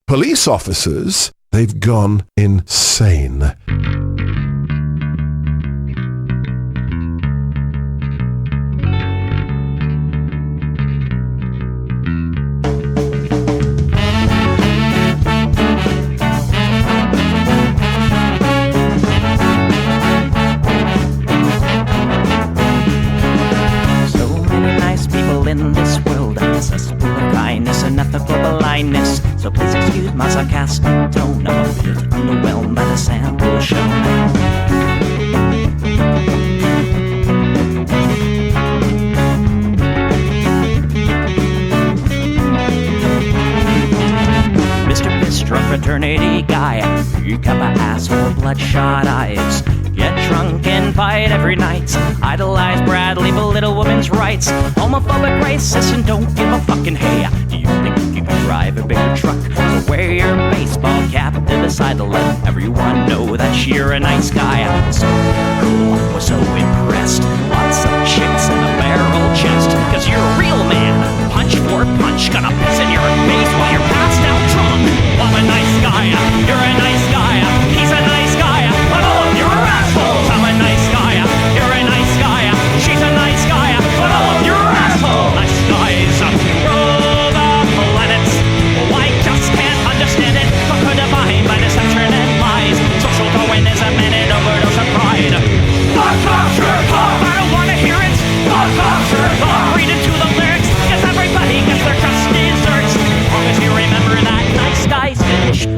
police officers, they've gone insane. In this world, accessible of kindness and ethical blindness. So please excuse my sarcastic tone. I'm a bit underwhelmed by the sample shown. Mr. Piss-Drunk fraternity guy, you got my ass full of bloodshot eyes. Get drunk and fight every night. Idolize Bradley, belittle women's rights. Homophobic, racist, and don't give a fucking hey. Do you think you can drive a bigger truck? So wear your baseball cap to the side to let everyone know that you're a nice guy. So cool, was so impressed. Lots of chicks in a barrel chest. Cause you're a real man. Punch for punch, gonna piss in your face while you're passed out drunk. I'm a nice guy, you're a nice guy. He's a nice guy, but all of you are assholes. I'm a nice guy, you're a nice guy. She's a nice guy, but all of you are assholes. Nice guys rule the planets. Well, I just can't understand it. Conquer divine by deception and lies. Social Darwinism and an overdose of pride. Fuck off, jerk off. I don't wanna hear it. Fuck off, jerk off. Read into the lyrics, cause everybody gets their just desserts. As long as you remember that nice guys finish first.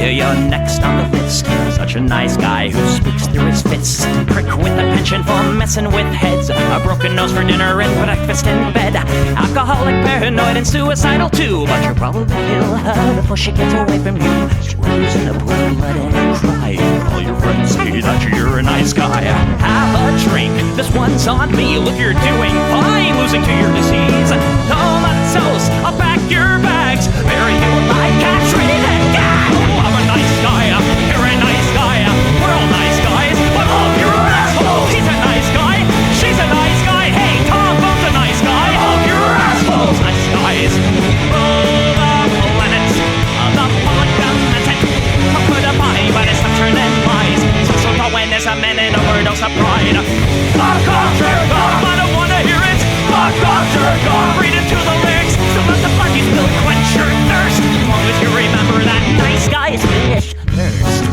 You're next on the list. Such a nice guy who speaks through his fists. Prick with a penchant for messing with heads. A broken nose for dinner and breakfast in bed. Alcoholic, paranoid, and suicidal too. But you'll probably kill her before she gets away from you. Screws in a pool of blood and cry. All your friends say that you're a nice guy. Have a drink, this one's on me. Look, you're doing fine, losing to your disease. Comatose, I'll pack your bags. Bury you like cats ready to go. I'm a nice guy, you're a nice guy. We're all nice guys, but all of you are assholes. He's a nice guy, she's a nice guy. Hey, Tom Bo's a nice guy. All of you are assholes. Nice guys rule the planet. The polygammatic, put a body by deception and lies. Social Darwinism and an overdose of pride. Fuck off, jerk off. I don't wanna hear it. Fuck off, jerk off. Read into the lyrics, so let the flunkies will quench your thirst. As long as you remember that nice guys finish first.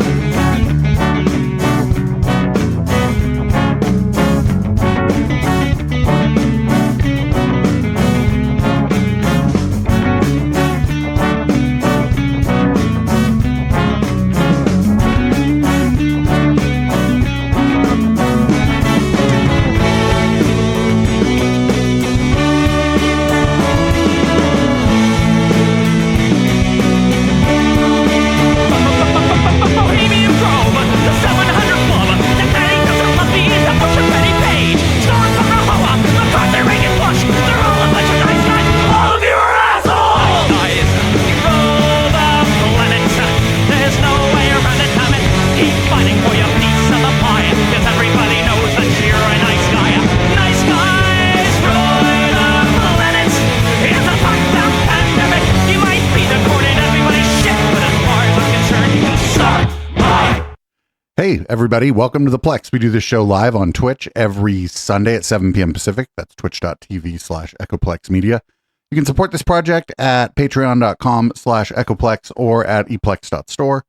Hey, everybody. Welcome to the Plex. We do this show live on Twitch every Sunday at 7 p.m. Pacific. That's twitch.tv/Echoplex Media. You can support this project at patreon.com/Echoplex or at eplex.store.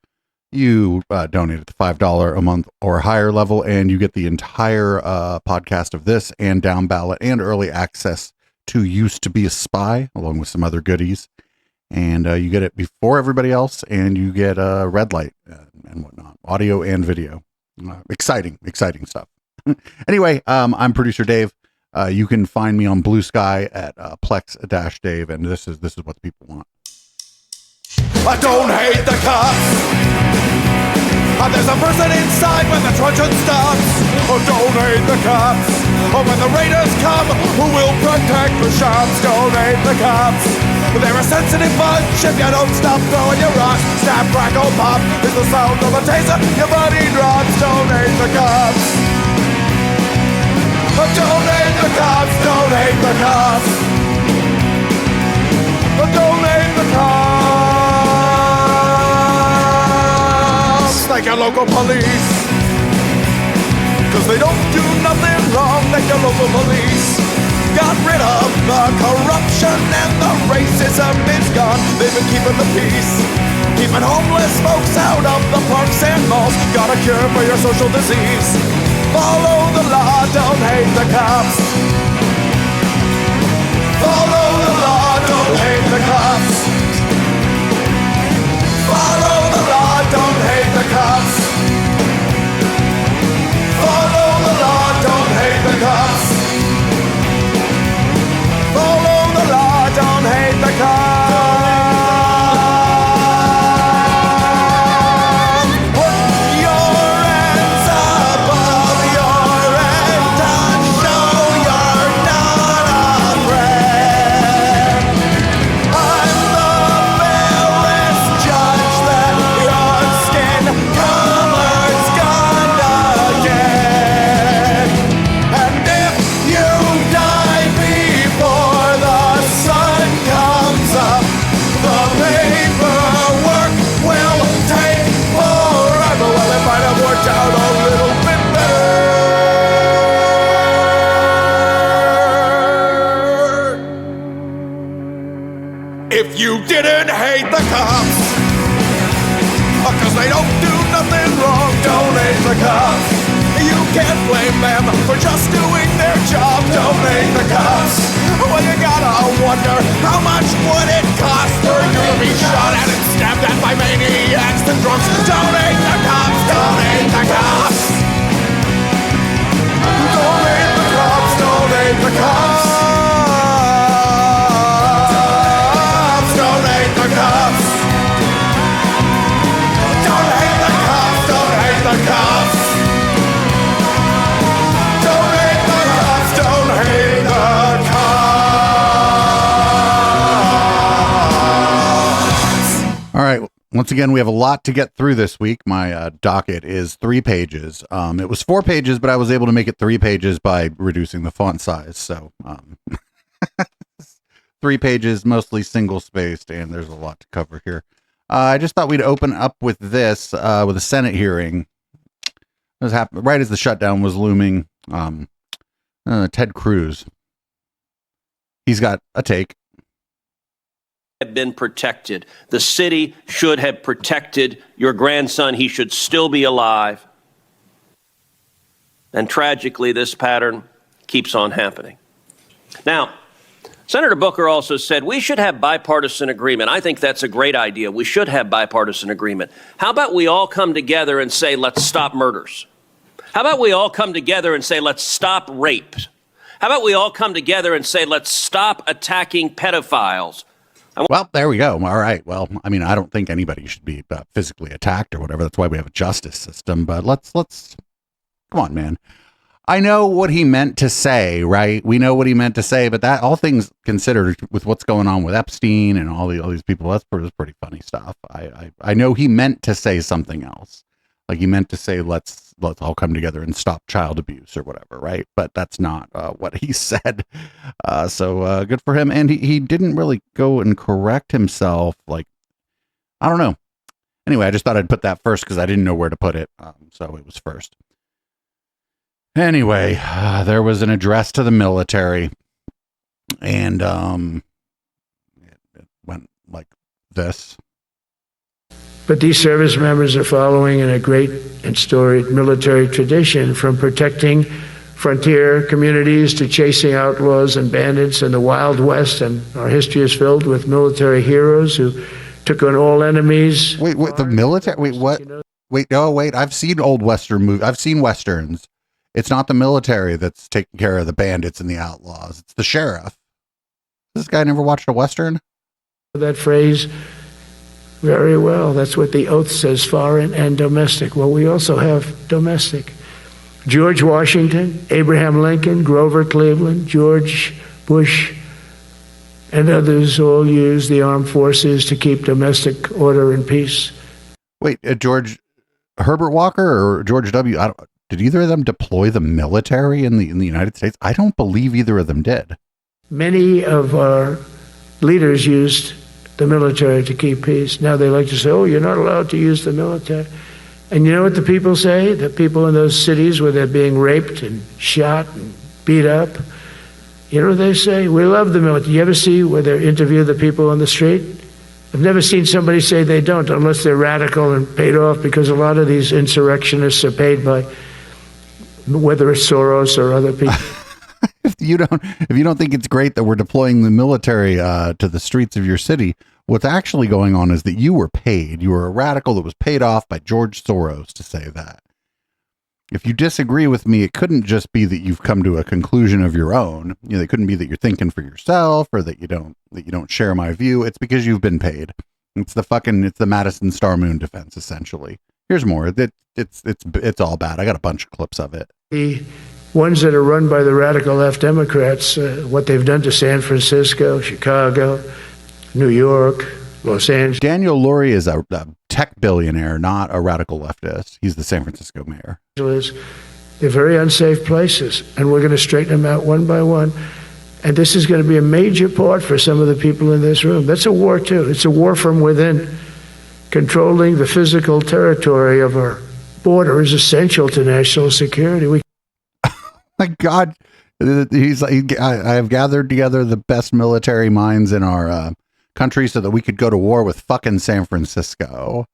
You donate at the $5 a month or higher level, and you get the entire podcast of this and Down Ballot and early access to Used to Be a Spy, along with some other goodies. And you get it before everybody else, and you get a red light and whatnot, audio and video. Exciting stuff. Anyway, I'm producer Dave. You can find me on Blue Sky at Plex-Dave, and this is what the people want. I don't hate the cops. There's a person inside when the truncheon stops. Oh, don't hate the cops. Oh, when the raiders come, who will protect the shops? Don't hate the cops. They're a sensitive bunch if you don't stop throwing your rocks. Snap, crackle, pop is the sound of a taser. Your body drops. Don't hate cops. Don't hate the cops. Thank your local police, 'cause they don't do nothing wrong. Thank your local police. Got rid of the corruption and the racism is gone. They've been keeping the peace, keeping homeless folks out of the parks and malls. Got a cure for your social disease. Follow the law, don't hate the cops. Follow the law, don't hate the cops. Follow the law, don't hate the cops. Follow the law, don't hate the cops. Follow the law, don't hate the cops. Put your hands above your head to show you're not afraid. I'm the fairest judge that your skin color's gonna get. And if you die before the sun comes up, the paperwork will take forever. Well, it might have worked out a little bit better if you didn't hate the cops. 'Cause they don't do nothing wrong. Don't hate the cops. You can't blame them for just doing their job. Don't hate the cops. Well, you gotta wonder, how much would it cost for you to be shot at and stabbed at by maniacs and drunks? Don't hate the cops. Don't hate the cops. Don't hate the cops. Don't hate the cops. Don't hate the cops. Don't hate the cops. Don't hate the cops. Don't hate the cops. Don't hate the cops. All right. Once again, we have a lot to get through this week. My docket is 3 pages. It was 4 pages, but I was able to make it 3 pages by reducing the font size. So 3 pages, mostly single spaced, and there's a lot to cover here. I just thought we'd open up with this, with a Senate hearing. This happened right as the shutdown was looming. Ted Cruz, he's got a take. Have been protected. The city should have protected your grandson. He should still be alive. And tragically, this pattern keeps on happening. Now, Senator Booker also said we should have bipartisan agreement. I think that's a great idea. We should have bipartisan agreement. How about we all come together and say, let's stop murders? How about we all come together and say, let's stop rape? How about we all come together and say, let's stop attacking pedophiles? Well, there we go. All right. Well, I mean, I don't think anybody should be physically attacked or whatever. That's why we have a justice system. But let's come on, man. I know what he meant to say, right? We know what he meant to say, but that, all things considered, with what's going on with Epstein and all these people, that's pretty funny stuff. I know he meant to say something else. Like he meant to say, let's all come together and stop child abuse or whatever, right? But that's not what he said. So good for him. And he didn't really go and correct himself. Like, I don't know. Anyway, I just thought I'd put that first because I didn't know where to put it. So it was first. Anyway, there was an address to the military, and it went like this. But these service members are following in a great and storied military tradition, from protecting frontier communities to chasing outlaws and bandits in the Wild West. And our history is filled with military heroes who took on all enemies. Wait, the military? Wait, what? Wait, I've seen old Western movies. I've seen Westerns. It's not the military that's taking care of the bandits and the outlaws. It's the sheriff. This guy never watched a Western? That phrase very well. That's what the oath says, foreign and domestic. Well, we also have domestic. George Washington, Abraham Lincoln, Grover Cleveland, George Bush, and others all used the armed forces to keep domestic order and peace. Wait, George Herbert Walker or George W. Did either of them deploy the military in the United States? I don't believe either of them did. Many of our leaders used the military to keep peace. Now they like to say, oh, you're not allowed to use the military. And you know what the people say? The people in those cities where they're being raped and shot and beat up, you know what they say? We love the military. You ever see where they interview the people on the street? I've never seen somebody say they don't, unless they're radical and paid off, because a lot of these insurrectionists are paid by, whether it's Soros or other people. If you don't think it's great that we're deploying the military to the streets of your city, what's actually going on is that you were paid. You were a radical that was paid off by George Soros to say that. If you disagree with me, it couldn't just be that you've come to a conclusion of your own. You know, it couldn't be that you're thinking for yourself or that you don't share my view. It's because you've been paid. It's the Madison Star Moon defense, essentially. Here's more. It's all bad. I got a bunch of clips of it. The ones that are run by the radical left Democrats, what they've done to San Francisco, Chicago, New York, Los Angeles. Daniel Lurie is a tech billionaire, not a radical leftist. He's the San Francisco mayor. They're very unsafe places, and we're going to straighten them out one by one. And this is going to be a major part for some of the people in this room. That's a war, too. It's a war from within. Controlling the physical territory of our border is essential to national security. My God, I have gathered together the best military minds in our country so that we could go to war with fucking San Francisco.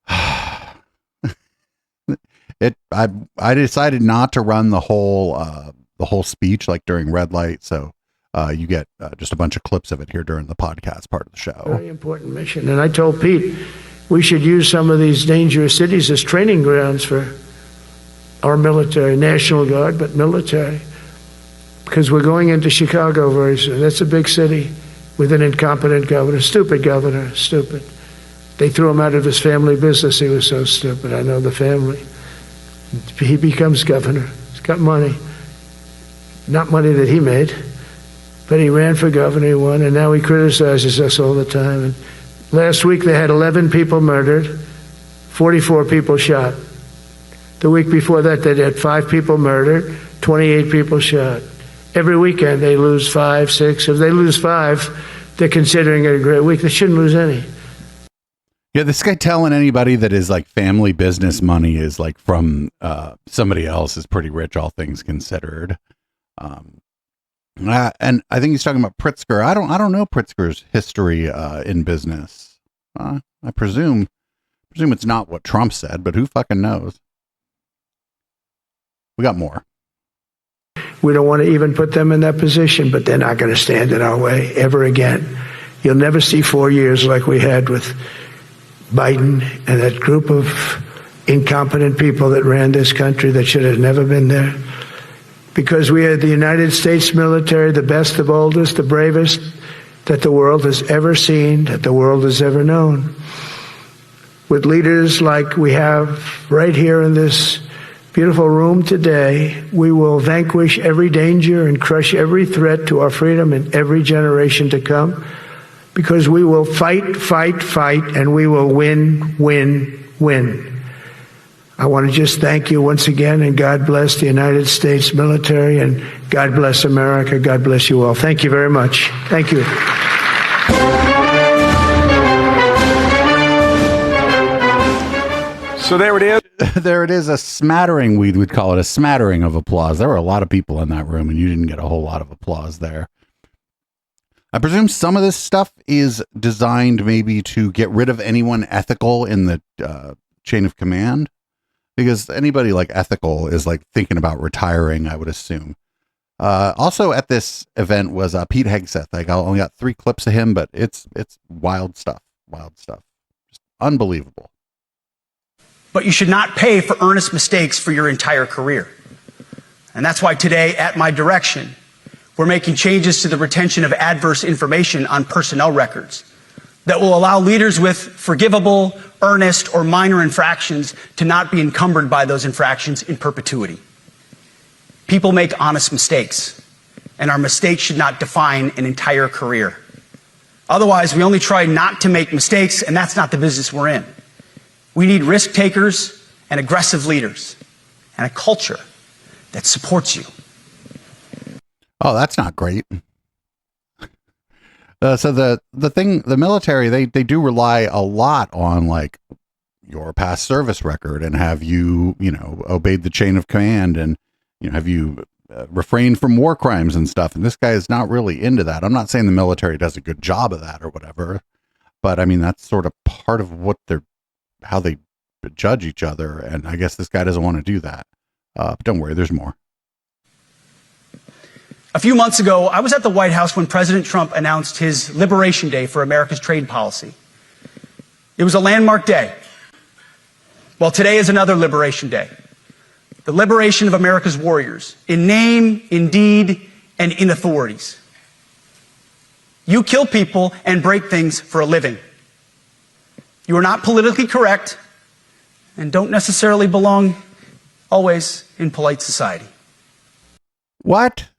I decided not to run the whole speech like during red light, so you get just a bunch of clips of it here during the podcast part of the show. Very important mission, and I told Pete we should use some of these dangerous cities as training grounds for our military, National Guard, but military, because we're going into Chicago very soon. That's a big city with an incompetent governor, stupid governor, stupid. They threw him out of his family business. He was so stupid. I know the family. He becomes governor. He's got money. Not money that he made, but he ran for governor, he won, and now he criticizes us all the time. And last week they had 11 people murdered, 44 people shot. The week before that they had 5 people murdered, 28 people shot. Every weekend they lose 5, 6. If they lose 5, they're considering it a great week. They shouldn't lose any. Yeah, this guy telling anybody that his like family business money is like from somebody else is pretty rich, all things considered. And I think he's talking about Pritzker. I don't know Pritzker's history in business. I presume it's not what Trump said, but who fucking knows? We got more. We don't want to even put them in that position, but they're not going to stand in our way ever again. You'll never see 4 years like we had with Biden and that group of incompetent people that ran this country that should have never been there. Because we had the United States military, the best, the boldest, the bravest that the world has ever seen, that the world has ever known. With leaders like we have right here in this beautiful room today, we will vanquish every danger and crush every threat to our freedom in every generation to come, because we will fight, fight, fight, and we will win, win, win. I want to just thank you once again, and God bless the United States military, and God bless America. God bless you all. Thank you very much. Thank you. So there it is. There it is, a smattering, we would call it a smattering of applause. There were a lot of people in that room, and you didn't get a whole lot of applause there. I presume some of this stuff is designed maybe to get rid of anyone ethical in the chain of command, because anybody like ethical is like thinking about retiring, I would assume. Also at this event was Pete Hegseth. I only got 3 clips of him, but it's wild stuff, just unbelievable. But you should not pay for earnest mistakes for your entire career. And that's why today, at my direction, we're making changes to the retention of adverse information on personnel records that will allow leaders with forgivable, earnest, or minor infractions to not be encumbered by those infractions in perpetuity. People make honest mistakes, and our mistakes should not define an entire career. Otherwise, we only try not to make mistakes, and that's not the business we're in. We need risk takers and aggressive leaders and a culture that supports you. Oh, that's not great. So the military, they do rely a lot on like your past service record and have you obeyed the chain of command and, have you refrained from war crimes and stuff. And this guy is not really into that. I'm not saying the military does a good job of that or whatever, but I mean, that's sort of part of what how they judge each other. And I guess this guy doesn't want to do that. But don't worry, there's more. A few months ago, I was at the White House when President Trump announced his Liberation Day for America's trade policy. It was a landmark day. Well, today is another Liberation Day. The liberation of America's warriors, in name, in deed, and in authorities. You kill people and break things for a living. You are not politically correct and don't necessarily belong always in polite society. What?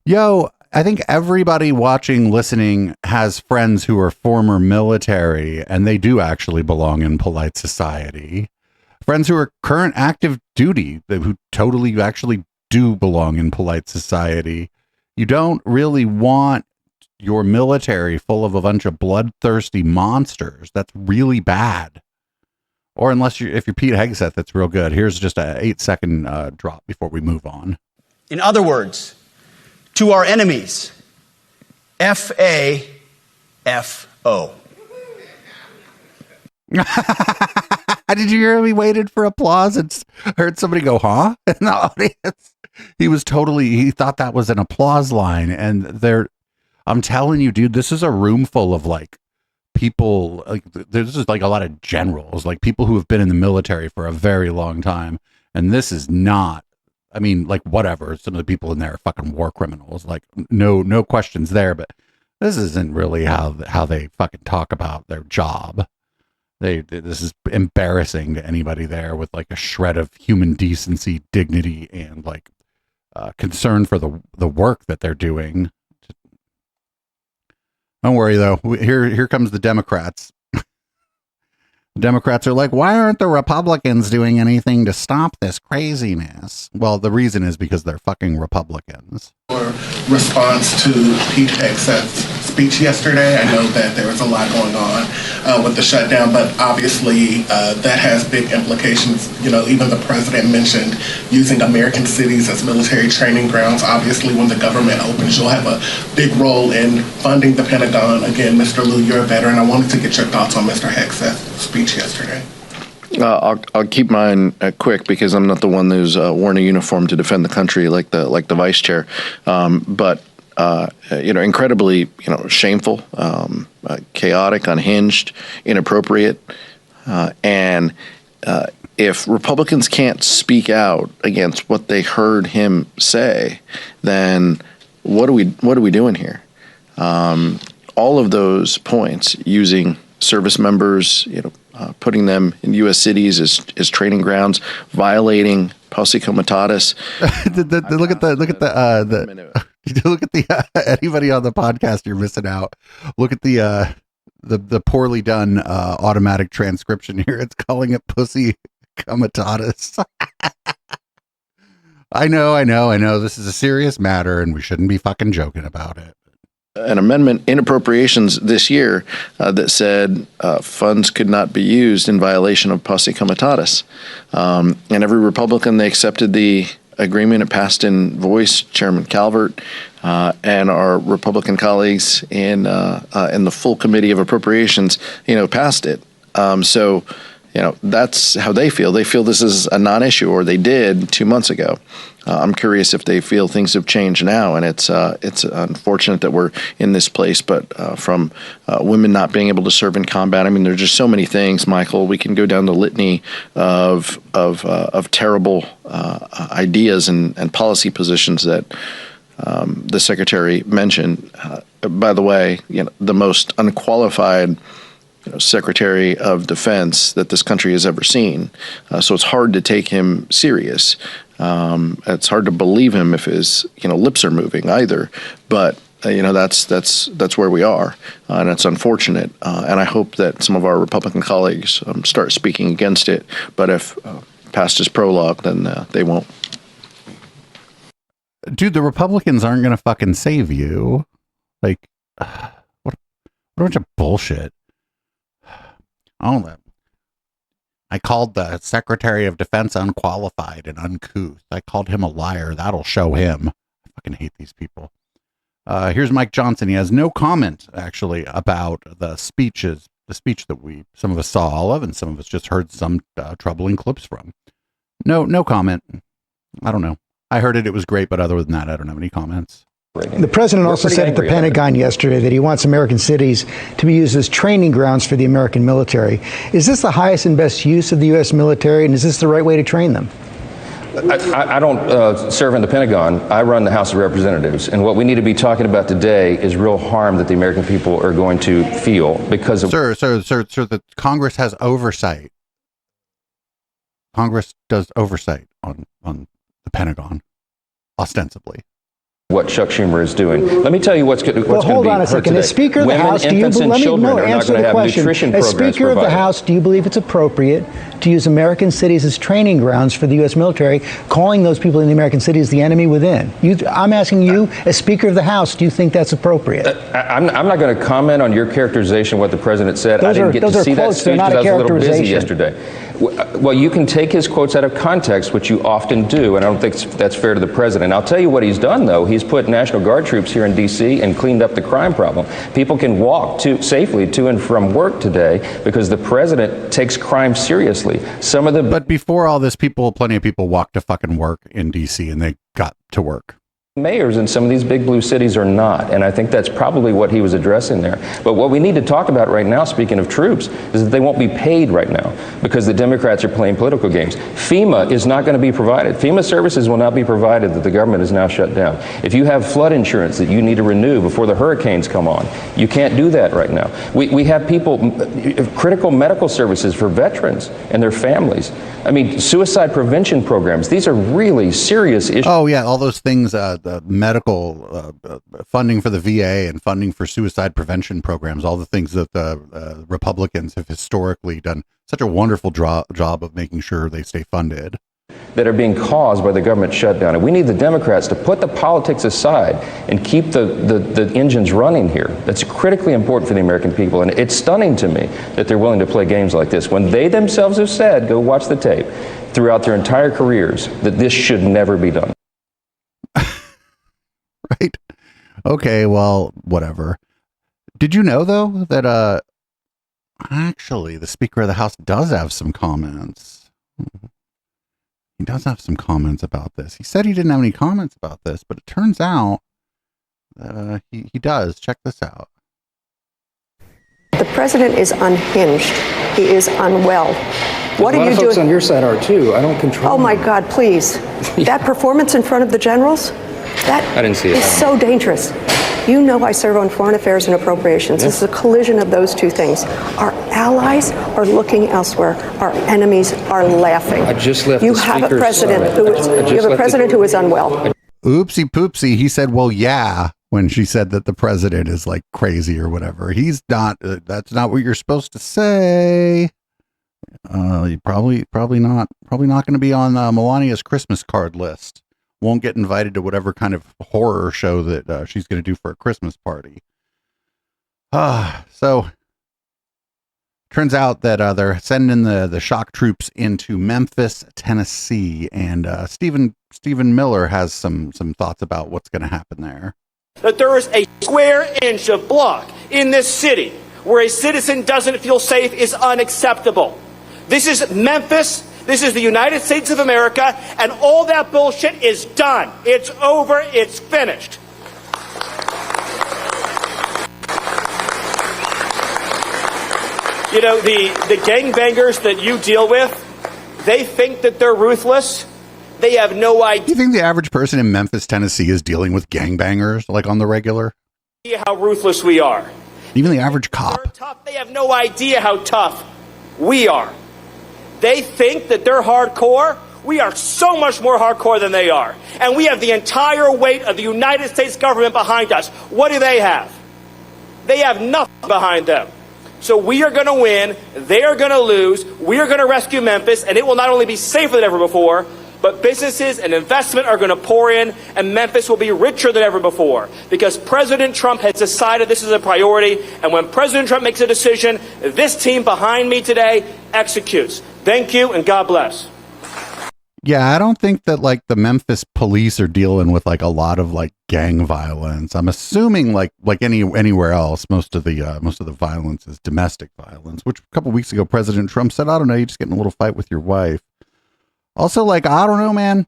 Yo, I think everybody watching, listening has friends who are former military and they do actually belong in polite society. Friends who are current active duty, who totally actually do belong in polite society. You don't really want your military full of a bunch of bloodthirsty monsters. That's really bad. Or if you're Pete Hegseth, that's real good. Here's just a 8-second drop before we move on. In other words, to our enemies, F-A-F-O. Did you hear we waited for applause and heard somebody go, huh? In the audience. He thought that was an applause line. And I'm telling you, dude, this is a room full of like people, like this is like a lot of generals, like people who have been in the military for a very long time. And this is not, I mean, like whatever. Some of the people in there are fucking war criminals. Like no questions there, but this isn't really how they fucking talk about their job. This is embarrassing to anybody there with like a shred of human decency, dignity, and like concern for the work that they're doing. Don't worry though. Here comes the Democrats. The Democrats are like, why aren't the Republicans doing anything to stop this craziness? Well, the reason is because they're fucking Republicans. Response to Pete Hegseth's speech yesterday. I know that there was a lot going on with the shutdown, but obviously that has big implications. Even the president mentioned using American cities as military training grounds. Obviously, when the government opens, you'll have a big role in funding the Pentagon. Again, Mr. Liu, you're a veteran. I wanted to get your thoughts on Mr. Hegseth's speech yesterday. I'll keep mine quick because I'm not the one who's worn a uniform to defend the country like the vice chair. But incredibly, shameful, chaotic, unhinged, inappropriate, and if Republicans can't speak out against what they heard him say, then what are we doing here? All of those points, using service members, putting them in U.S. cities as training grounds, violating Posse Comitatus. Look at anybody on the podcast, you're missing out. Look at the poorly done automatic transcription here. It's calling it Pussy Comitatus. I know. This is a serious matter, and we shouldn't be fucking joking about it. An amendment in appropriations this year that said funds could not be used in violation of Posse Comitatus. And every Republican, they accepted the agreement. It passed in voice. Chairman Calvert and our Republican colleagues in the full committee of appropriations, passed it. So that's how they feel. They feel this is a non-issue, or they did 2 months ago. I'm curious if they feel things have changed now, and it's unfortunate that we're in this place. But from women not being able to serve in combat, I mean, there's just so many things, Michael. We can go down the litany of terrible ideas and policy positions that the secretary mentioned. By the way, the most unqualified Secretary of Defense that this country has ever seen. So it's hard to take him serious. It's hard to believe him if his lips are moving either. But that's where we are, and it's unfortunate. And I hope that some of our Republican colleagues start speaking against it. But if past his prologue, then they won't. dude, the Republicans aren't going to fucking save you. Like, what a bunch of bullshit. Oh, I called the Secretary of Defense unqualified and uncouth. I called him a liar. That'll show him. I fucking hate these people. Here's Mike Johnson. He has no comment, actually, about the speech that some of us saw all of, and some of us just heard some troubling clips from. No comment. I don't know. I heard it was great, but other than that, I don't have any comments. The president also said at the Pentagon yesterday that he wants American cities to be used as training grounds for the American military. Is this the highest and best use of the U.S. military, and is this the right way to train them? I don't serve in the Pentagon. I run the House of Representatives. And what we need to be talking about today is real harm that the American people are going to feel because of... Sir, the Congress has oversight. Congress does oversight on the Pentagon, ostensibly. What Chuck Schumer is doing. Let me tell you what's going to be heard today. Hold on a second. As Speaker of the House, do you answer the question? As Speaker of the House, do you believe it's appropriate to use American cities as training grounds for the U.S. military, calling those people in the American cities the enemy within? I'm asking you, as Speaker of the House, do you think that's appropriate? I'm not going to comment on your characterization of what the president said. I didn't get to see that speech because I was a little busy yesterday. Well, you can take his quotes out of context, which you often do, and I don't think that's fair to the president. I'll tell you what he's done, though. He's put National Guard troops here in D.C. and cleaned up the crime problem. People can walk safely to and from work today because the president takes crime seriously. But before all this, plenty of people walked to fucking work in D.C. and they got to work. Mayors in some of these big blue cities are not, and I think that's probably what he was addressing there. But what we need to talk about right now, speaking of troops, is that they won't be paid right now because the Democrats are playing political games. FEMA is not going to be provided. FEMA services will not be provided that the government is now shut down. If you have flood insurance that you need to renew before the hurricanes come on, you can't do that right now. We have critical medical services for veterans and their families. I mean, suicide prevention programs. These are really serious issues. Oh, yeah, all those things, the medical funding for the VA and funding for suicide prevention programs, all the things that the Republicans have historically done such a wonderful job of making sure they stay funded. That are being caused by the government shutdown. And we need the Democrats to put the politics aside and keep the engines running here. That's critically important for the American people. And it's stunning to me that they're willing to play games like this when they themselves have said, go watch the tape, throughout their entire careers, that this should never be done. Right? Okay, well, whatever. Did you know, though, that actually the Speaker of the House does have some comments? He does have some comments about this. He said he didn't have any comments about this, but it turns out he does. Check this out. The president is unhinged. He is unwell. What are you doing? A lot of folks on your side are too. I don't control. Oh my God, please. That performance in front of the generals, I didn't see it. Is so dangerous. You know I serve on Foreign Affairs and Appropriations. This is a collision of those two things. Our allies are looking elsewhere. Our enemies are laughing. I just left you have a president who is unwell. Oopsie poopsie. He said, well, yeah, when she said that the president is like crazy or whatever. He's not. That's not what you're supposed to say. Probably not going to be on Melania's Christmas card list. Won't get invited to whatever kind of horror show that she's going to do for a Christmas party. So turns out that they're sending the shock troops into Memphis, Tennessee, and Stephen Miller has some thoughts about what's going to happen there. That there is a square inch of block in this city where a citizen doesn't feel safe is unacceptable. This is Memphis. This is the United States of America, and all that bullshit is done. It's over. It's finished. You know, the gangbangers that you deal with, they think that they're ruthless. They have no idea. Do you think the average person in Memphis, Tennessee is dealing with gangbangers, like on the regular? How ruthless we are. Even the average cop. They're tough. They have no idea how tough we are. They think that they're hardcore. We are so much more hardcore than they are. And we have the entire weight of the United States government behind us. What do they have? They have nothing behind them. So we are going to win. They are going to lose. We are going to rescue Memphis. And it will not only be safer than ever before, but businesses and investment are going to pour in, and Memphis will be richer than ever before because President Trump has decided this is a priority. And when President Trump makes a decision, this team behind me today executes. Thank you, and God bless. Yeah, I don't think that like the Memphis police are dealing with like a lot of like gang violence. I'm assuming like anywhere else, most of the violence is domestic violence, which a couple weeks ago President Trump said, I don't know, you just get in a little fight with your wife. Also, like, I don't know, man,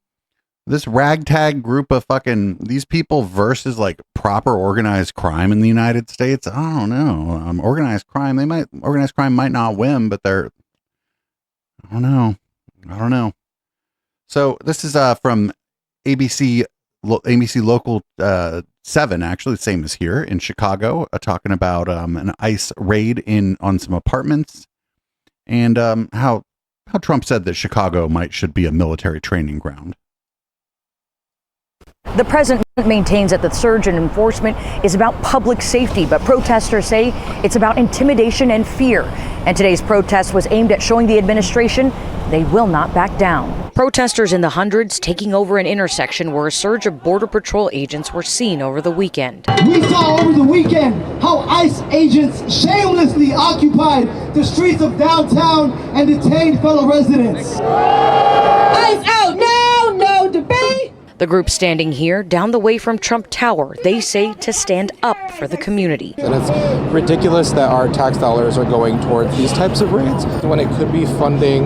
this ragtag group of fucking these people versus like proper organized crime in the United States. I don't know. Organized crime might not win, but I don't know. So this is from ABC Local 7, actually, the same as here in Chicago, talking about an ICE raid on some apartments and how Trump said that Chicago should be a military training ground. The president maintains that the surge in enforcement is about public safety, but protesters say it's about intimidation and fear. And today's protest was aimed at showing the administration they will not back down. Protesters in the hundreds taking over an intersection where a surge of Border Patrol agents were seen over the weekend. We saw over the weekend how ICE agents shamelessly occupied the streets of downtown and detained fellow residents. ICE out now, no debate. The group standing here down the way from Trump Tower, they say to stand up for the community. And it's ridiculous that our tax dollars are going towards these types of raids when it could be funding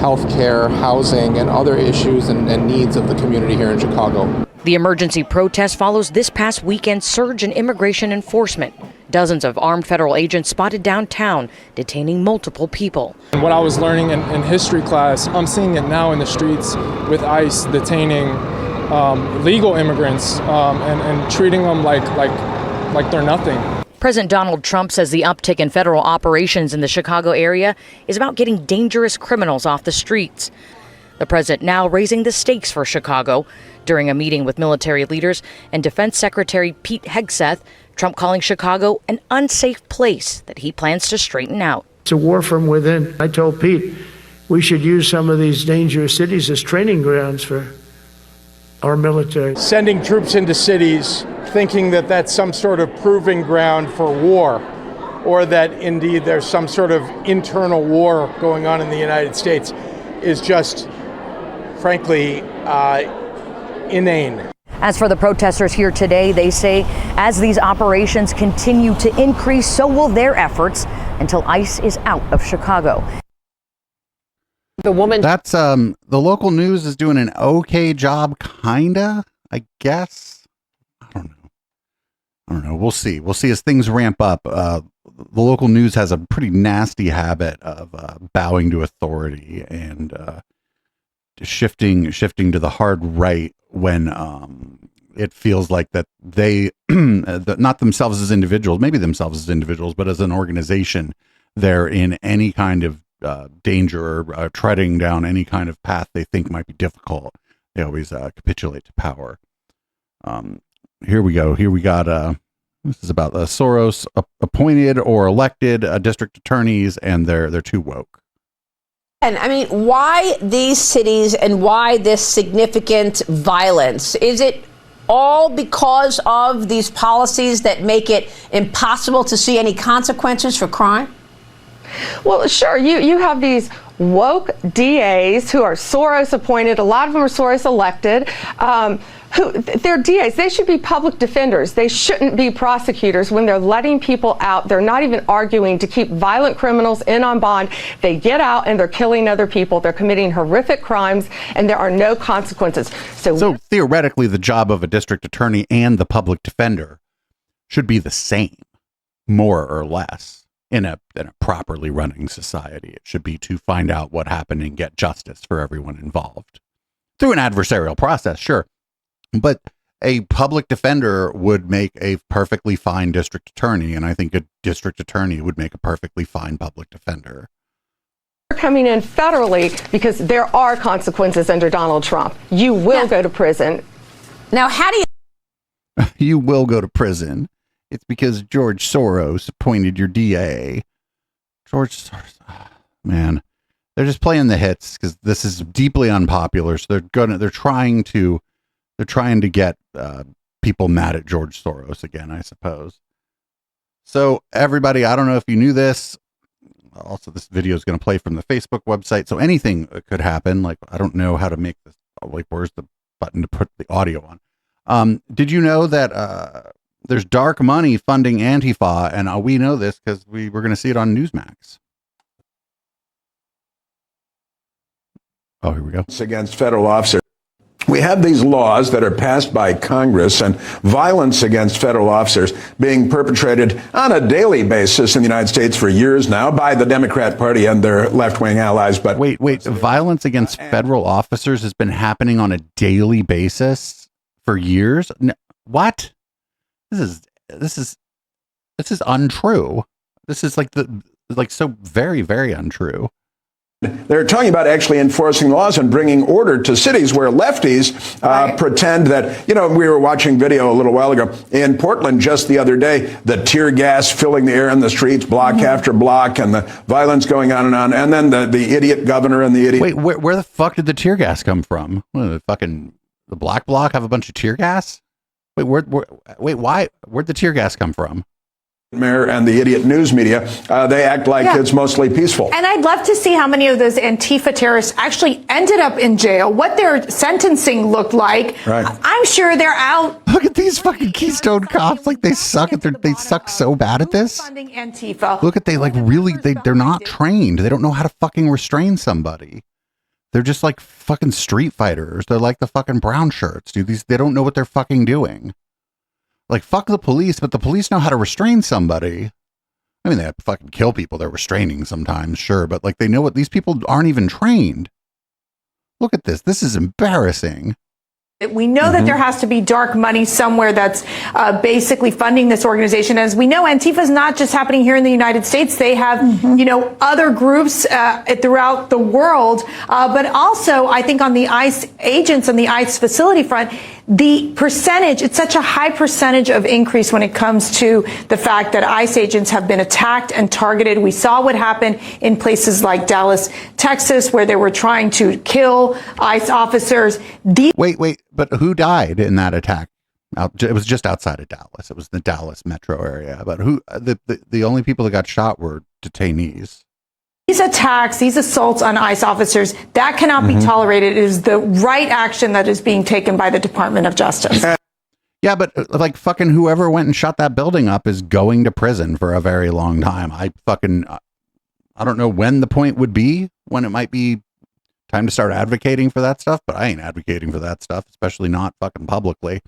healthcare, housing, and other issues and needs of the community here in Chicago. The emergency protest follows this past weekend's surge in immigration enforcement. Dozens of armed federal agents spotted downtown, detaining multiple people. And what I was learning in history class, I'm seeing it now in the streets with ICE detaining legal immigrants and treating them like they're nothing. President Donald Trump says the uptick in federal operations in the Chicago area is about getting dangerous criminals off the streets. The president now raising the stakes for Chicago. During a meeting with military leaders and Defense Secretary Pete Hegseth, Trump calling Chicago an unsafe place that he plans to straighten out. It's a war from within. I told Pete we should use some of these dangerous cities as training grounds for our military. Sending troops into cities thinking that that's some sort of proving ground for war, or that indeed there's some sort of internal war going on in the United States is just, frankly, inane. As for the protesters here today, they say as these operations continue to increase, so will their efforts until ICE is out of Chicago. That's the local news is doing an okay job, kinda, I guess. I don't know. We'll see as things ramp up. The local news has a pretty nasty habit of bowing to authority and shifting to the hard right when it feels like that they not themselves as individuals, maybe themselves as individuals, but as an organization, they're in any kind of danger or treading down any kind of path they think might be difficult. They always capitulate to power. Here we go. Here we got this is about Soros appointed or elected district attorneys, and they're too woke. And I mean, why these cities and why this significant violence? Is it all because of these policies that make it impossible to see any consequences for crime? Well, sure. You have these woke DAs who are Soros appointed. A lot of them are Soros elected. They're DAs. They should be public defenders. They shouldn't be prosecutors when they're letting people out. They're not even arguing to keep violent criminals in on bond. They get out and they're killing other people. They're committing horrific crimes, and there are no consequences. So theoretically, the job of a district attorney and the public defender should be the same, more or less. In a properly running society, it should be to find out what happened and get justice for everyone involved through an adversarial process, sure. But a public defender would make a perfectly fine district attorney, and I think a district attorney would make a perfectly fine public defender. They're coming in federally because there are consequences under Donald Trump. You will go to prison. Now, how do you... You will go to prison. It's because George Soros appointed your DA. George Soros, man. They're just playing the hits because this is deeply unpopular. So they're trying to get people mad at George Soros again, I suppose. So everybody, I don't know if you knew this. Also, this video is going to play from the Facebook website, so anything could happen. Like, I don't know how to make this. Like, where's the button to put the audio on? Did you know that there's dark money funding Antifa? And we know this because we're going to see it on Newsmax. Oh, here we go. Against federal officers. We have these laws that are passed by Congress and violence against federal officers being perpetrated on a daily basis in the United States for years now by the Democrat Party and their left-wing allies. But wait, violence against federal officers has been happening on a daily basis for years? No, what? This is untrue. This is so very, very untrue. They're talking about actually enforcing laws and bringing order to cities where lefties pretend that, we were watching video a little while ago in Portland just the other day, the tear gas filling the air in the streets, block after block, and the violence going on and on. And then the idiot governor and the idiot. Wait, where the fuck did the tear gas come from? What, the black bloc have a bunch of tear gas? Wait, why? Where'd the tear gas come from? Mayor and the idiot news media, they act like it's mostly peaceful. And I'd love to see how many of those Antifa terrorists actually ended up in jail, what their sentencing looked like. Right. I'm sure they're out. Look at these fucking Keystone cops. Like, they suck they suck so bad at this. Funding Antifa. Look at they're not trained. They don't know how to fucking restrain somebody. They're just like fucking street fighters. They're like the fucking brown shirts, dude. They don't know what they're fucking doing. Like, fuck the police, but the police know how to restrain somebody. I mean, they have to fucking kill people they're restraining sometimes, sure, but like, they know what these people aren't even trained. Look at this. This is embarrassing. We know that there has to be dark money somewhere that's basically funding this organization. As we know, Antifa is not just happening here in the United States. They have, other groups throughout the world. But also, I think on the ICE agents and the ICE facility front, the percentage, it's such a high percentage of increase when it comes to the fact that ICE agents have been attacked and targeted. We saw what happened in places like Dallas, Texas, where they were trying to kill ICE officers. Wait, but who died in that attack? It was just outside of Dallas. It was the Dallas metro area. But the only people that got shot were detainees. These attacks, these assaults on ICE officers, that cannot be tolerated. It is the right action that is being taken by the Department of Justice. Yeah, but like fucking whoever went and shot that building up is going to prison for a very long time. I don't know when the point would be, when it might be time to start advocating for that stuff, but I ain't advocating for that stuff, especially not fucking publicly.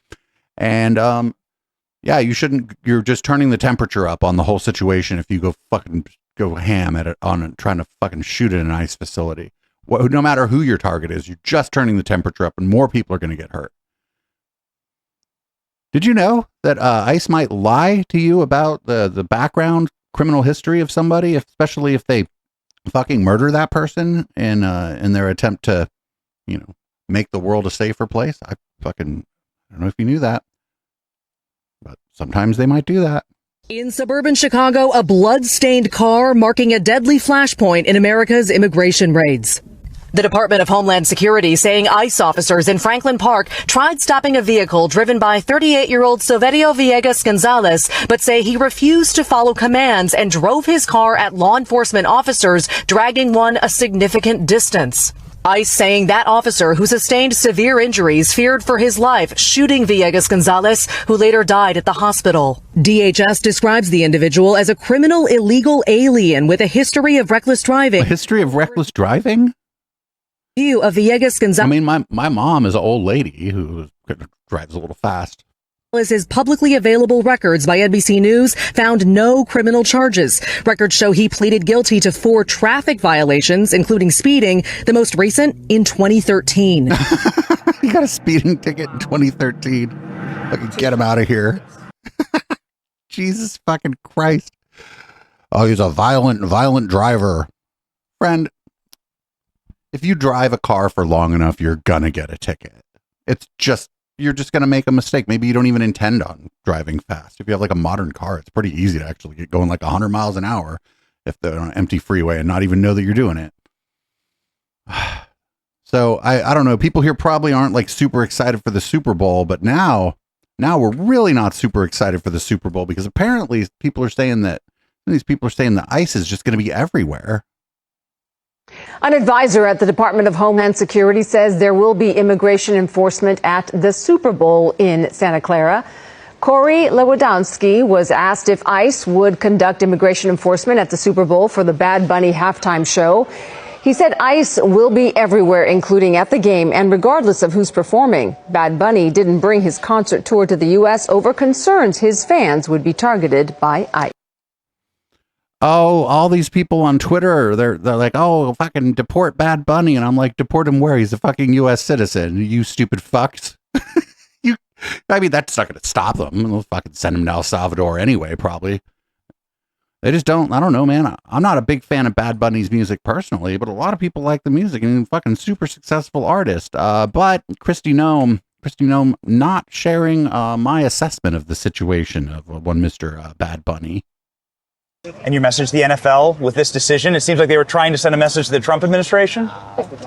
And yeah, you're just turning the temperature up on the whole situation if you go ham at it trying to fucking shoot at an ICE facility. No matter who your target is, you're just turning the temperature up and more people are going to get hurt. Did you know that ICE might lie to you about the background criminal history of somebody, especially if they fucking murder that person in their attempt to, make the world a safer place? I don't know if you knew that, but sometimes they might do that. In suburban Chicago, a blood-stained car marking a deadly flashpoint in America's immigration raids. The Department of Homeland Security saying ICE officers in Franklin Park tried stopping a vehicle driven by 38-year-old Silverio Villegas Gonzalez, but say he refused to follow commands and drove his car at law enforcement officers, dragging one a significant distance. ICE saying that officer, who sustained severe injuries, feared for his life, shooting Villegas Gonzalez, who later died at the hospital. DHS describes the individual as a criminal illegal alien with a history of reckless driving. A history of reckless driving? View of Villegas Gonzalez. I mean, my mom is an old lady who drives a little fast. His publicly available records by NBC News found no criminal charges. Records show he pleaded guilty to 4 traffic violations, including speeding, the most recent in 2013. He got a speeding ticket in 2013. Fucking get him out of here. Jesus fucking Christ. Oh, he's a violent driver. Friend, if you drive a car for long enough, you're gonna get a ticket. You're just going to make a mistake. Maybe you don't even intend on driving fast. If you have like a modern car, it's pretty easy to actually get going like 100 miles an hour if they're on an empty freeway and not even know that you're doing it. So I don't know. People here probably aren't like super excited for the Super Bowl, but now we're really not super excited for the Super Bowl because apparently people are saying that ICE is just going to be everywhere. An advisor at the Department of Homeland Security says there will be immigration enforcement at the Super Bowl in Santa Clara. Corey Lewandowski was asked if ICE would conduct immigration enforcement at the Super Bowl for the Bad Bunny halftime show. He said ICE will be everywhere, including at the game and regardless of who's performing. Bad Bunny didn't bring his concert tour to the U.S. over concerns his fans would be targeted by ICE. Oh, all these people on Twitter, they're like, oh, fucking deport Bad Bunny. And I'm like, deport him where? He's a fucking U.S. citizen, you stupid fucks. I mean, that's not going to stop them. They'll fucking send him to El Salvador anyway, probably. They just don't, I don't know, man. I'm not a big fan of Bad Bunny's music personally, but a lot of people like the music and fucking super successful artist. But Kristi Noem not sharing my assessment of the situation of one Mr. Bad Bunny. And your message to the NFL with this decision? It seems like they were trying to send a message to the Trump administration.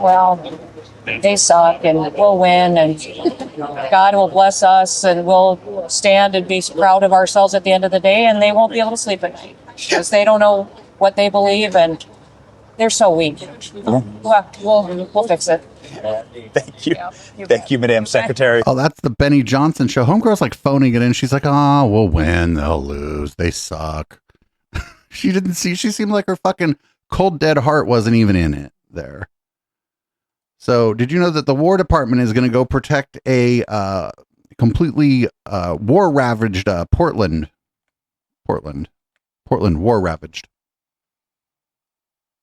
Well, they suck and we'll win and God will bless us and we'll stand and be proud of ourselves at the end of the day, and they won't be able to sleep at night because they don't know what they believe and they're so weak. We'll fix it. Thank you. Thank you, Madam Secretary. Oh, that's the Benny Johnson show. Homegirl's like phoning it in. She's like, oh, we'll win. They'll lose. They suck. She seemed like her fucking cold dead heart wasn't even in it there. So did you know that the War Department is going to go protect a completely war ravaged Portland war ravaged?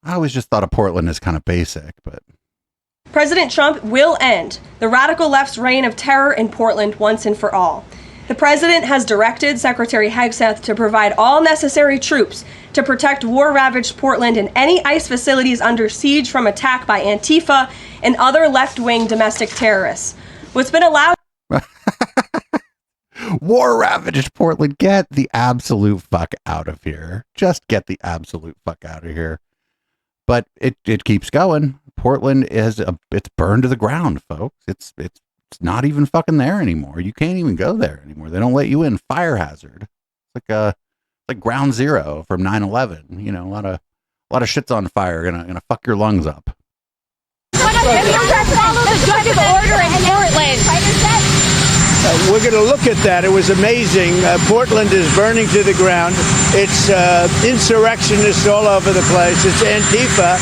I always just thought of Portland as kind of basic, but President Trump will end the radical left's reign of terror in Portland once and for all. The president has directed Secretary Hegseth to provide all necessary troops to protect war-ravaged Portland and any ICE facilities under siege from attack by Antifa and other left-wing domestic terrorists. What's been allowed... War-ravaged Portland, get the absolute fuck out of here. Just get the absolute fuck out of here. But it keeps going. Portland it's burned to the ground, folks. It's not even fucking there anymore. You can't even go there anymore. They don't let you in. Fire hazard. It's like ground zero from 9/11. You know, a lot of shit's on fire. Gonna fuck your lungs up. We're going to look at that. It was amazing. Portland is burning to the ground. It's insurrectionists all over the place. It's Antifa.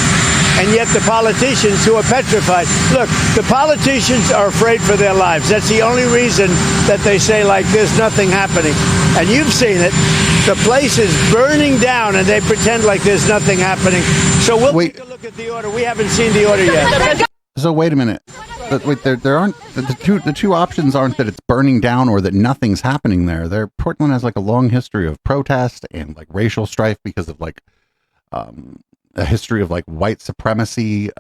And yet the politicians who are petrified. Look, the politicians are afraid for their lives. That's the only reason that they say, like, there's nothing happening. And you've seen it. The place is burning down, and they pretend like there's nothing happening. So we'll take a look at the order. We haven't seen the order yet. So wait a minute. But wait, there aren't the two options aren't that it's burning down or that nothing's happening there. Portland has like a long history of protest and like racial strife because of like a history of like white supremacy,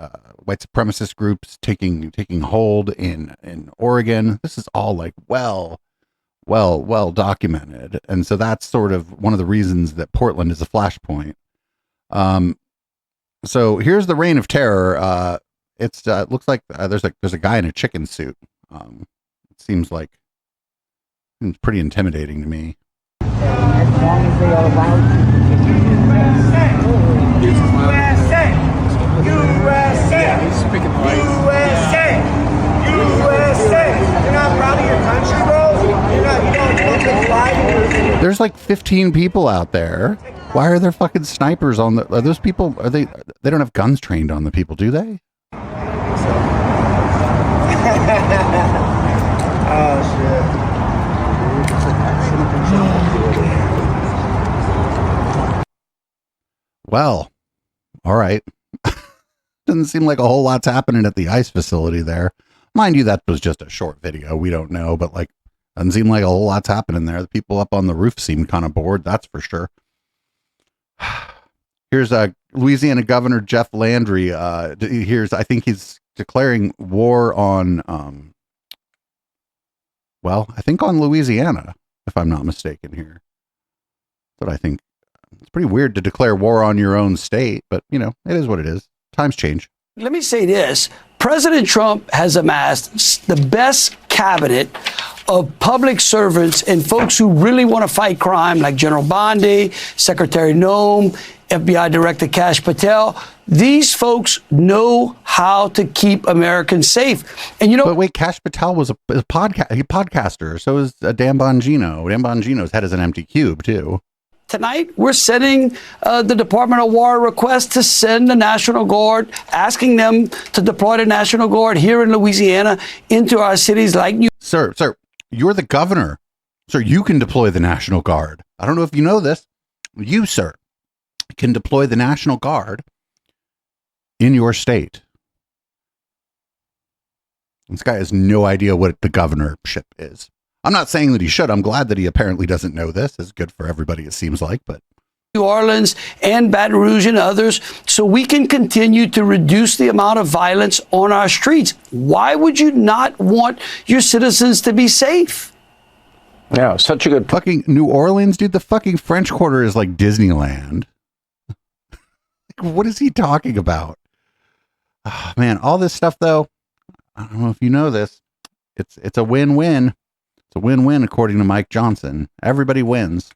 white supremacist groups taking hold in Oregon. This is all like well documented, and so that's sort of one of the reasons that Portland is a flashpoint. So here's the reign of terror. It looks like there's a guy in a chicken suit. It seems pretty intimidating to me. As long as they are allowed USA. You're not proud of your country, bro? You don't fly. There's like 15 people out there. Why are there fucking snipers on the? Are those people? They don't have guns trained on the people, do they? Oh shit. Well, all right. Doesn't seem like a whole lot's happening at the ICE facility there. Mind you, that was just a short video. We don't know, but like, doesn't seem like a whole lot's happening there. The people up on the roof seem kind of bored. That's for sure. Here's Louisiana Governor Jeff Landry. I think he's declaring war on, I think on Louisiana, if I'm not mistaken here. But I think it's pretty weird to declare war on your own state, but you know, it is what it is. Times change. Let me say this. President Trump has amassed the best cabinet of public servants and folks who really want to fight crime, like General Bondi, Secretary Noem, FBI Director Kash Patel. These folks know how to keep Americans safe. And you know, but wait, Kash Patel was a podcaster. So is Dan Bongino. Dan Bongino's head is an empty cube too. tonight we're sending the Department of War a request to send the National Guard, asking them to deploy the National Guard here in Louisiana into our cities like New. Sir, you're the governor. Sir, you can deploy the National Guard. I don't know if you know this. You, sir, can deploy the National Guard in your state. This guy has no idea what the governorship is. I'm not saying that he should. I'm glad that he apparently doesn't know this. It's good for everybody, it seems like, but New Orleans and Baton Rouge and others, so we can continue to reduce the amount of violence on our streets. Why would you not want your citizens to be safe? Yeah, such a good fucking New Orleans, dude. The fucking French Quarter is like Disneyland. What is he talking about? Oh, man, all this stuff though, I don't know if you know this. It's a win-win. It's a win-win according to Mike Johnson. Everybody wins.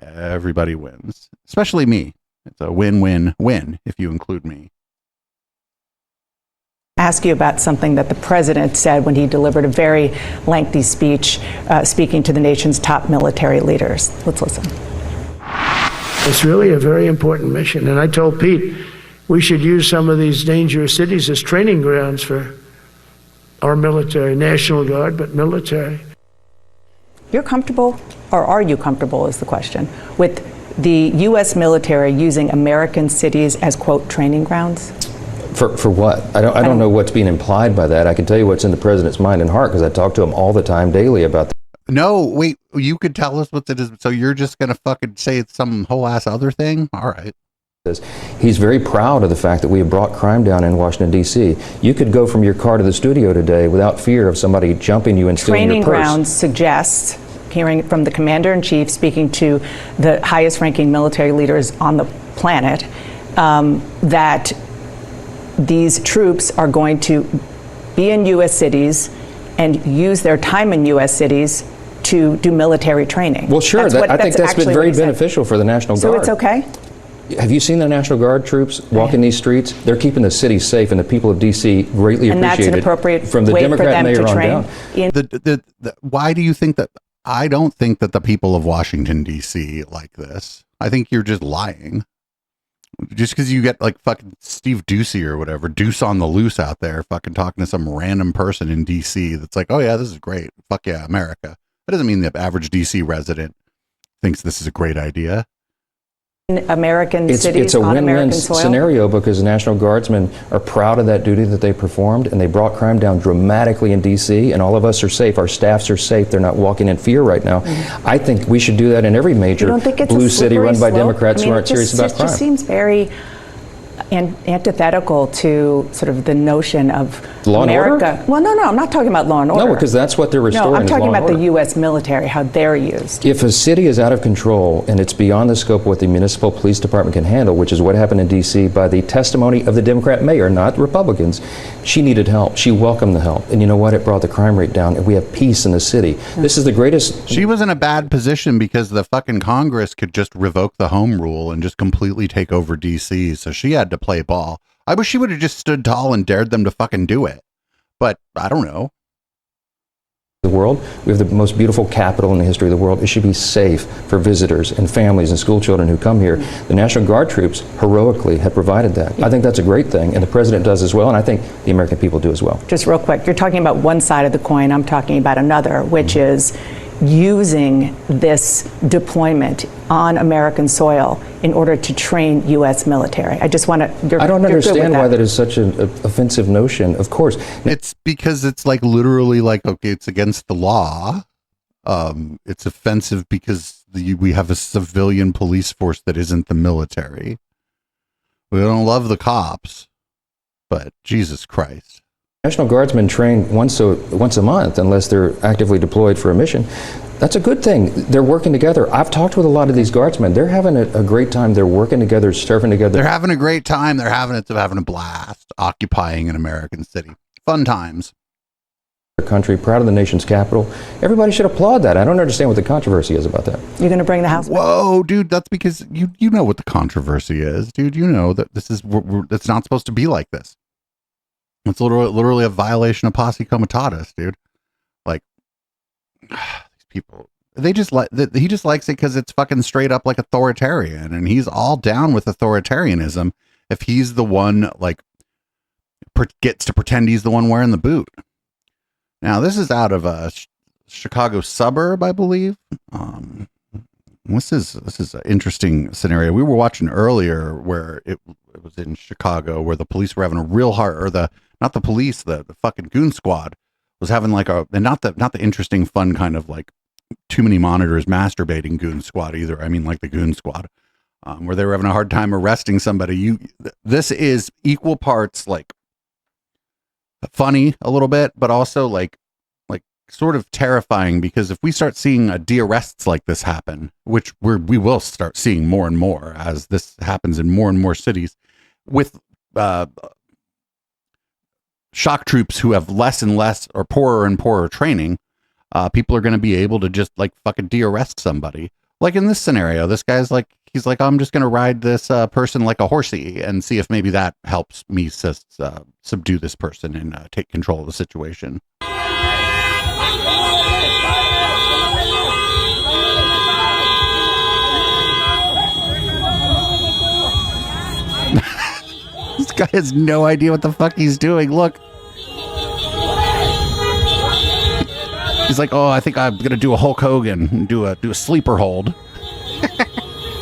Everybody wins. Especially me. It's a win-win-win if you include me. Ask you about something that the president said when he delivered a very lengthy speech speaking to the nation's top military leaders. Let's listen. It's really a very important mission. And I told Pete, we should use some of these dangerous cities as training grounds for our military, National Guard, but military. You're comfortable, or are you comfortable is the question, with the U.S. military using American cities as, quote, training grounds? For what? I don't know what's being implied by that. I can tell you what's in the president's mind and heart because I talk to him all the time, daily about that. No, wait, you could tell us what it is. So you're just going to fucking say it's some whole ass other thing? All right. He's very proud of the fact that we have brought crime down in Washington, D.C. You could go from your car to the studio today without fear of somebody jumping you and stealing your purse. Training grounds suggests, hearing from the commander-in-chief speaking to the highest-ranking military leaders on the planet, that these troops are going to be in U.S. cities and use their time in U.S. cities to do military training. Well, sure. I think that's been very beneficial for the National Guard. So it's okay? Have you seen the National Guard troops walking these streets? They're keeping the city safe, and the people of D.C. greatly appreciate it. And that's an appropriate from the way Democrat for them mayor to on train. down. Why do you think that? I don't think that the people of Washington, D.C. like this. I think you're just lying. Just because you get like fucking Steve Ducey or whatever, Deuce on the loose out there fucking talking to some random person in D.C. that's like, oh yeah, this is great. Fuck yeah, America. That doesn't mean the average D.C. resident thinks this is a great idea. In American cities, it's a on win-win American soil? scenario because the National Guardsmen are proud of that duty that they performed, and they brought crime down dramatically in D.C., and all of us are safe. Our staffs are safe. They're not walking in fear right now. Mm-hmm. I think we should do that in every major blue city run by Democrats who aren't serious about crime. It just seems very antithetical to sort of the notion of law America. And order? Well, no, I'm not talking about law and order. No, because that's what they're restoring. No, I'm talking about the the U.S. military, how they're used. If a city is out of control and it's beyond the scope of what the municipal police department can handle, which is what happened in D.C. by the testimony of the Democrat mayor, not Republicans, she needed help. She welcomed the help. And you know what? It brought the crime rate down, and we have peace in the city. Mm-hmm. This is the greatest. She was in a bad position because the fucking Congress could just revoke the home rule and just completely take over D.C., so she had to play ball. I wish she would have just stood tall and dared them to fucking do it. But I don't know. The world, we have the most beautiful capital in the history of the world. It should be safe for visitors and families and school children who come here. The National Guard troops heroically have provided that. I think that's a great thing, and the president does as well, and I think the American people do as well. Just real quick, you're talking about one side of the coin, I'm talking about another, which is using this deployment on American soil in order to train U.S. military. I just want to. I don't understand why that is such an offensive notion. Of course, it's because it's like literally like, okay, it's against the law. It's offensive because we have a civilian police force that isn't the military. We don't love the cops, but Jesus Christ. National Guardsmen train once a month unless they're actively deployed for a mission. That's a good thing. They're working together. I've talked with a lot of these guardsmen. They're having a great time. They're working together, surfing together. They're having a great time. They're having a blast occupying an American city. Fun times. Country, proud of the nation's capital. Everybody should applaud that. I don't understand what the controversy is about that. You're going to bring the House back? Whoa, dude, that's because you know what the controversy is, dude. You know that this is it's not supposed to be like this. It's literally a violation of posse comitatus, dude. Like these people, he just likes it because it's fucking straight up like authoritarian, and he's all down with authoritarianism if he's the one like gets to pretend he's the one wearing the boot. Now, this is out of a Chicago suburb, I believe. This is an interesting scenario. We were watching earlier where it was in Chicago where the police were having a real hard, or not the police, the fucking goon squad was having like not the interesting, fun kind of like too many monitors masturbating goon squad either. I mean like the goon squad, where they were having a hard time arresting somebody. This is equal parts like funny a little bit, but also like sort of terrifying, because if we start seeing de-arrests like this happen, which we will start seeing more and more as this happens in more and more cities with shock troops who have less and less or poorer and poorer training, people are going to be able to just like fucking de-arrest somebody. Like in this scenario, this guy's like, he's like, I'm just going to ride this person like a horsey and see if maybe that helps me subdue this person and take control of the situation. This guy has no idea what the fuck he's doing. Look. He's like, oh, I think I'm going to do a Hulk Hogan and do a sleeper hold.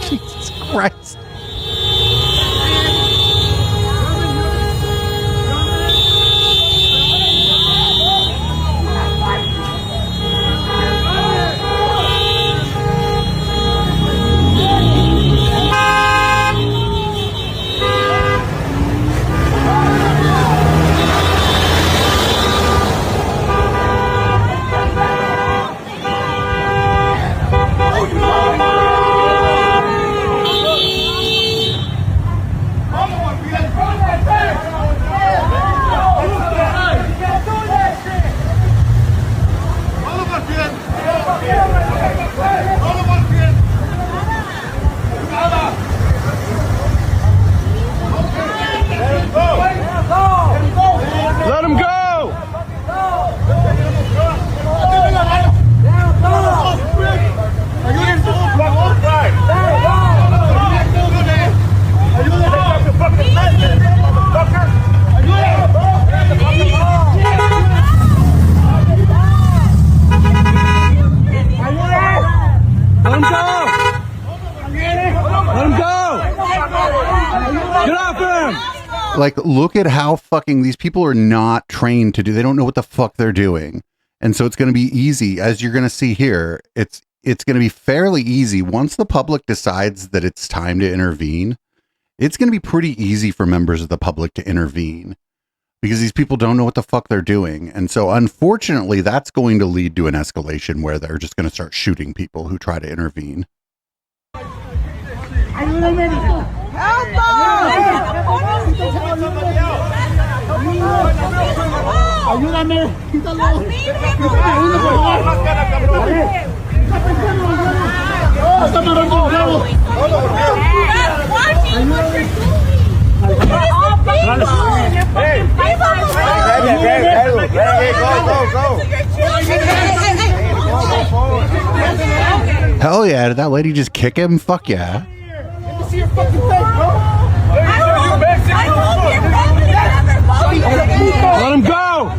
Jesus Christ. Let him go! Let him go! Let him go! Get off him! Like, look at how fucking these people are not trained to do. They don't know what the fuck they're doing. And so it's going to be easy, as you're going to see here. It's going to be fairly easy once the public decides that it's time to intervene. It's going to be pretty easy for members of the public to intervene because these people don't know what the fuck they're doing. And so unfortunately, that's going to lead to an escalation where they're just going to start shooting people who try to intervene. Ayúdame, quítalo. Hell yeah, did that lady just kick him? Fuck yeah. Let him go!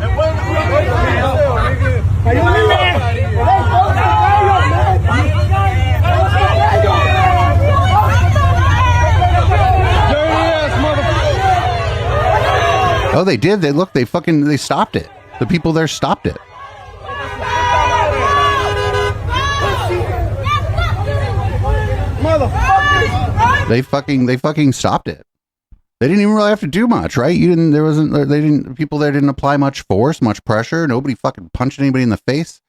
Oh, they did. They stopped it. The people there stopped it. They fucking stopped it. They didn't even really have to do much, right? People there didn't apply much force, much pressure. Nobody fucking punched anybody in the face.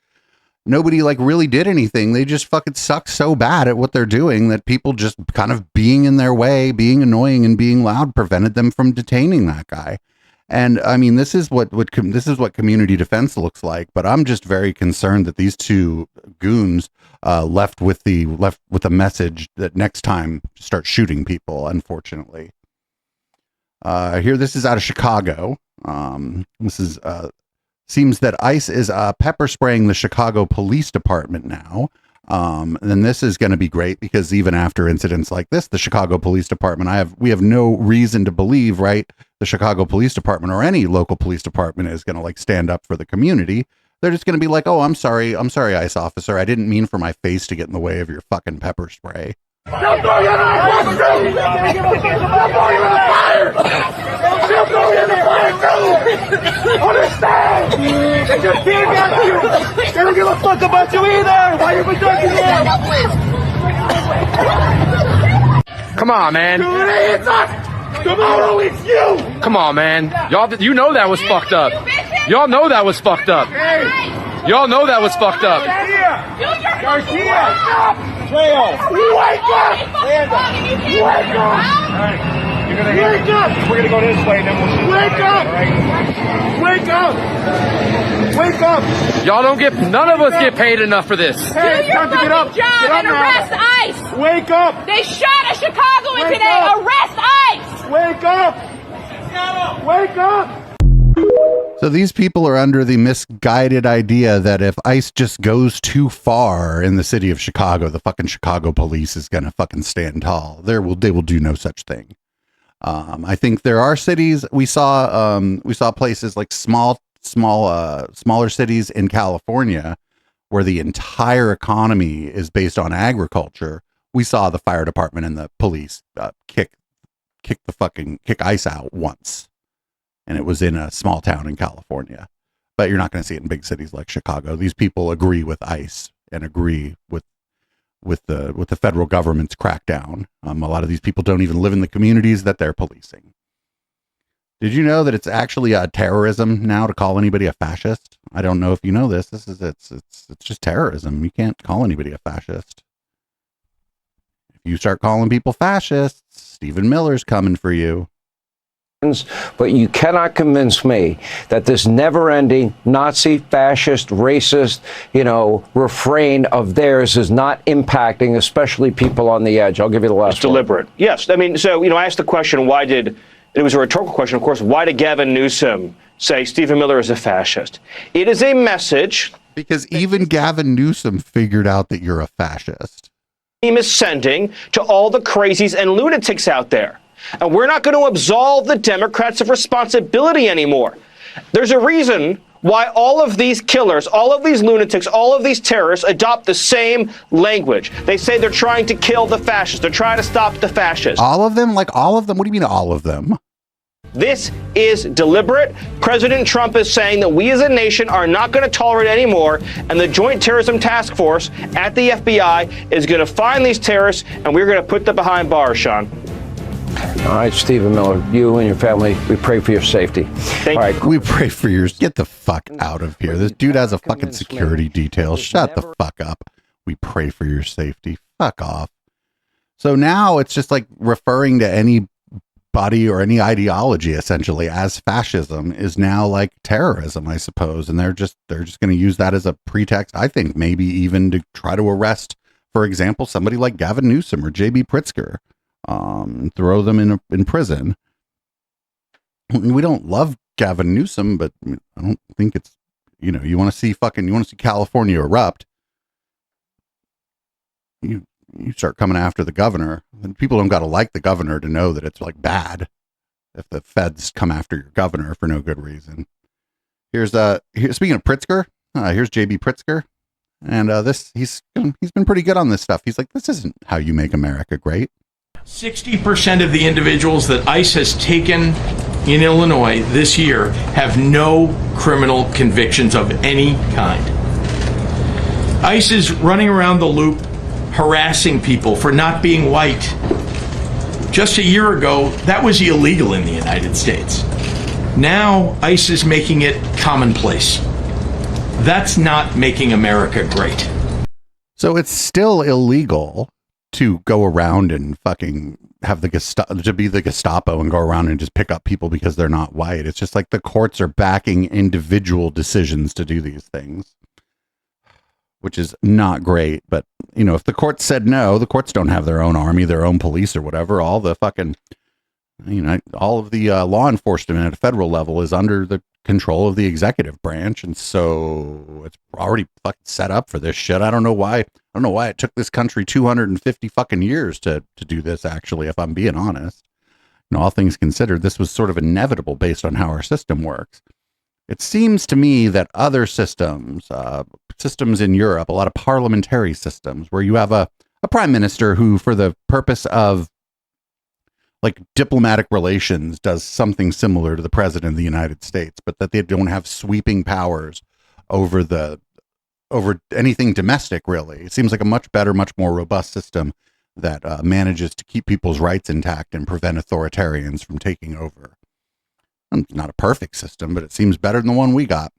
nobody like really did anything. They just fucking suck so bad at what they're doing that people just kind of being in their way, being annoying and being loud prevented them from detaining that guy. And I mean, this is what community defense looks like. But I'm just very concerned that these two goons left with a message that next time start shooting people. Unfortunately, here this is out of Chicago. This is seems that ICE is pepper spraying the Chicago Police Department now. And this is going to be great because even after incidents like this, the Chicago Police Department, we have no reason to believe, right? The Chicago Police Department or any local police department is going to like stand up for the community. They're just going to be like, "Oh, I'm sorry, ICE officer. I didn't mean for my face to get in the way of your fucking pepper spray." They'll throw you in the fire! They'll throw you in the fire too! Understand! They just tear gas you! They don't give a fuck about you either! Why you protecting them? Come on, man. Today it's us! Tomorrow it's you! Come on, man. Y'all, you know that was fucked up. Y'all know that was fucked up. Y'all know that was fucked up. Garcia! Trail! Wake up! Stand up! Wake up! Alright, you're gonna wake up! We're gonna go this way and then we'll shoot. Wake up! Wake up! Wake up! Y'all don't get, none of us get paid enough for this. Hey, it's time to get up! Job Get up and now. arrest ICE! Wake up! They shot a Chicagoan Wake today! up. Arrest ICE! Wake up! Wake up! So these people are under the misguided idea that if ICE just goes too far in the city of Chicago, the fucking Chicago police is going to fucking stand tall. They will do no such thing. I think there are cities we saw places like smaller cities in California where the entire economy is based on agriculture. We saw the fire department and the police kick ICE out once. And it was in a small town in California, but you're not going to see it in big cities like Chicago. These people agree with ICE and agree with the federal government's crackdown. A lot of these people don't even live in the communities that they're policing. Did you know that it's actually terrorism now to call anybody a fascist? I don't know if you know this. It's just terrorism. You can't call anybody a fascist. If you start calling people fascists, Stephen Miller's coming for you. But you cannot convince me that this never-ending Nazi, fascist, racist, refrain of theirs is not impacting, especially people on the edge. I'll give you the last one. Deliberate. Yes. I mean, so, I asked the question, it was a rhetorical question, of course, why did Gavin Newsom say Stephen Miller is a fascist? It is a message. Because even Gavin Newsom figured out that you're a fascist. He is sending to all the crazies and lunatics out there. And we're not going to absolve the Democrats of responsibility anymore. There's a reason why all of these killers, all of these lunatics, all of these terrorists adopt the same language. They say they're trying to kill the fascists. They're trying to stop the fascists. All of them? Like all of them? What do you mean all of them? This is deliberate. President Trump is saying that we as a nation are not going to tolerate anymore, and the Joint Terrorism Task Force at the FBI is going to find these terrorists, and we're going to put them behind bars, Sean. All right, Stephen Miller, you and your family, we pray for your safety. All right, we pray for yours. Get the fuck out of here. This dude has a fucking security detail. Shut the fuck up. We pray for your safety. Fuck off. So now it's just like referring to anybody or any ideology essentially as fascism is now like terrorism, I suppose. And they're just going to use that as a pretext, I think, maybe even to try to arrest, for example, somebody like Gavin Newsom or J.B. Pritzker. Throw them in prison. We don't love Gavin Newsom, but I don't think it's, you want to see California erupt. You start coming after the governor, and people don't got to like the governor to know that it's like bad if the feds come after your governor for no good reason. Speaking of Pritzker, here's J.B. Pritzker, and he's been pretty good on this stuff. He's like, this isn't how you make America great. 60% of the individuals that ICE has taken in Illinois this year have no criminal convictions of any kind. ICE is running around the loop harassing people for not being white. Just a year ago, that was illegal in the United States. Now, ICE is making it commonplace. That's not making America great. So it's still illegal to go around and fucking have to be the Gestapo and go around and just pick up people because they're not white. It's just like the courts are backing individual decisions to do these things, which is not great. But, if the courts said no, the courts don't have their own army, their own police or whatever. All the fucking, all of the law enforcement at a federal level is under the control of the executive branch. And so it's already fucking set up for this shit. I don't know why it took this country 250 fucking years to do this, actually, if I'm being honest. All things considered, this was sort of inevitable based on how our system works. It seems to me that other systems in Europe, a lot of parliamentary systems where you have a prime minister who, for the purpose of like diplomatic relations, does something similar to the president of the United States, but that they don't have sweeping powers over anything domestic, really. It seems like a much better, much more robust system that manages to keep people's rights intact and prevent authoritarians from taking over. It's not a perfect system, but it seems better than the one we got.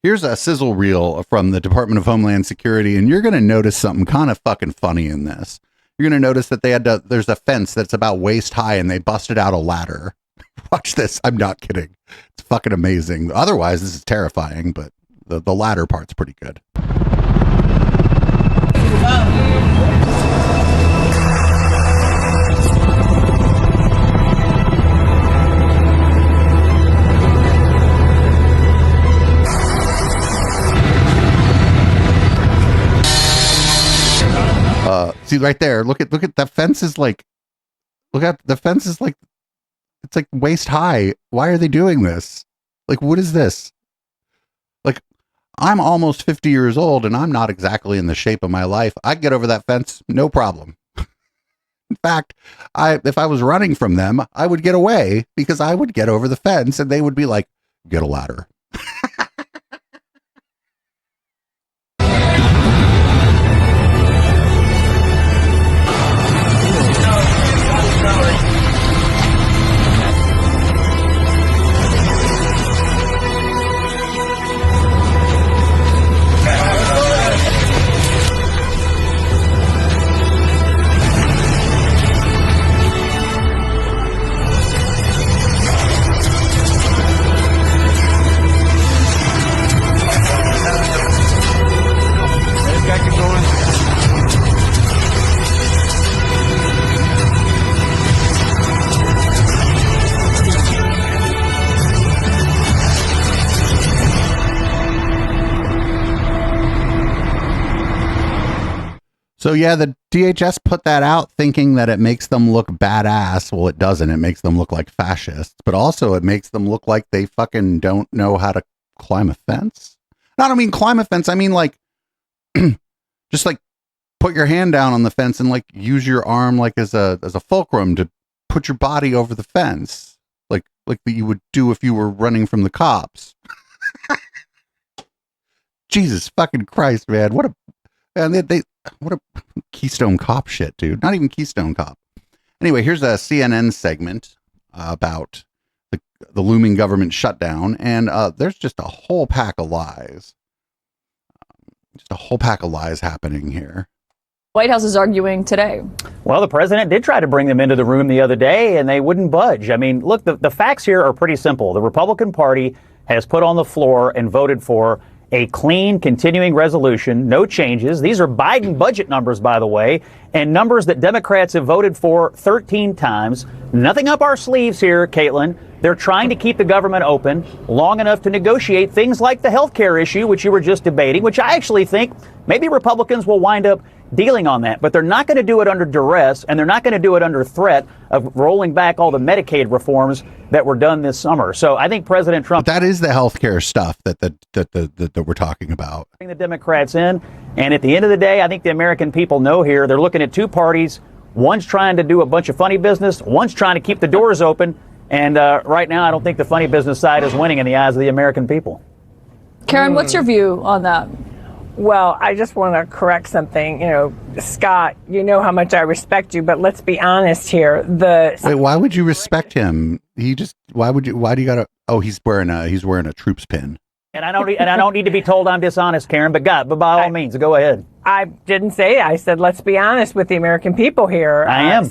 Here's a sizzle reel from the Department of Homeland Security, and you're going to notice something kind of fucking funny in this. You're going to notice that there's a fence that's about waist high, and they busted out a ladder. Watch this. I'm not kidding. It's fucking amazing. Otherwise, this is terrifying, but the ladder part's pretty good. See right there, look at that fence is like, it's like waist high. Why are they doing this? Like, what is this? Like, I'm almost 50 years old and I'm not exactly in the shape of my life. I get over that fence, no problem. In fact, if I was running from them, I would get away because I would get over the fence and they would be like, get a ladder. So yeah, the DHS put that out thinking that it makes them look badass. Well, it doesn't. It makes them look like fascists, but also it makes them look like they fucking don't know how to climb a fence. No, I don't mean climb a fence. I mean like, just like put your hand down on the fence and like use your arm like as a fulcrum to put your body over the fence. Like you would do if you were running from the cops. Jesus fucking Christ, man. What a Keystone Cop shit, dude. Not even Keystone Cop. Anyway, here's a CNN segment about the looming government shutdown, and there's just a whole pack of lies. Just a whole pack of lies happening here. White House is arguing today. Well, the president did try to bring them into the room the other day, and they wouldn't budge. I mean, look, the facts here are pretty simple. The Republican Party has put on the floor and voted for a clean, continuing resolution, no changes. These are Biden budget numbers, by the way, and numbers that Democrats have voted for 13 times. Nothing up our sleeves here, Caitlin. They're trying to keep the government open long enough to negotiate things like the health care issue, which you were just debating, which I actually think maybe Republicans will wind up dealing on that. But they're not going to do it under duress, and they're not going to do it under threat of rolling back all the Medicaid reforms that were done this summer. So I think President Trump... But that is the health care stuff that we're talking about. Bring the Democrats in, and at the end of the day, I think the American people know here, they're looking at two parties. One's trying to do a bunch of funny business. One's trying to keep the doors open. And right now, I don't think the funny business side is winning in the eyes of the American people. Karen, what's your view on that? Well, I just want to correct something. You know, Scott, you know how much I respect you, but let's be honest here. Wait, why would you respect him? Why do you gotta, oh, he's wearing a troops pin. And I don't need to be told I'm dishonest, Karen, but by all means, go ahead. I didn't say it. I said, let's be honest with the American people here. I am.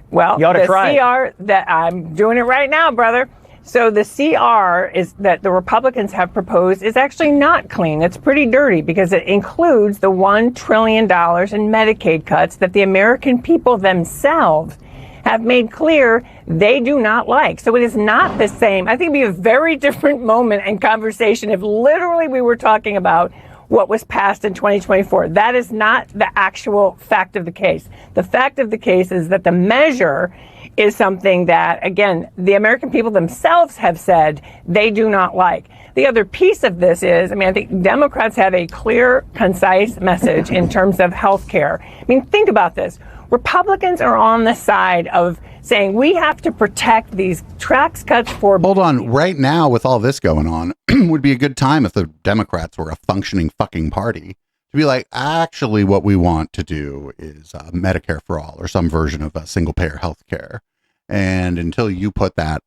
Well, you ought to try CR that I'm doing it right now, brother. So the CR is that the Republicans have proposed is actually not clean. It's pretty dirty because it includes the $1 trillion in Medicaid cuts that the American people themselves have made clear they do not like. So it is not the same. I think it'd be a very different moment and conversation if literally we were talking about what was passed in 2024. That is not the actual fact of the case. The fact of the case is that the measure is something that, again, the American people themselves have said they do not like. The other piece of this is, I think Democrats have a clear, concise message in terms of health care. Think about this. Republicans are on the side of saying we have to protect these tax cuts for... Hold on. Right now, with all this going on, would be a good time if the Democrats were a functioning fucking party to be like, actually, what we want to do is Medicare for all or some version of a single payer health care. And until you put that,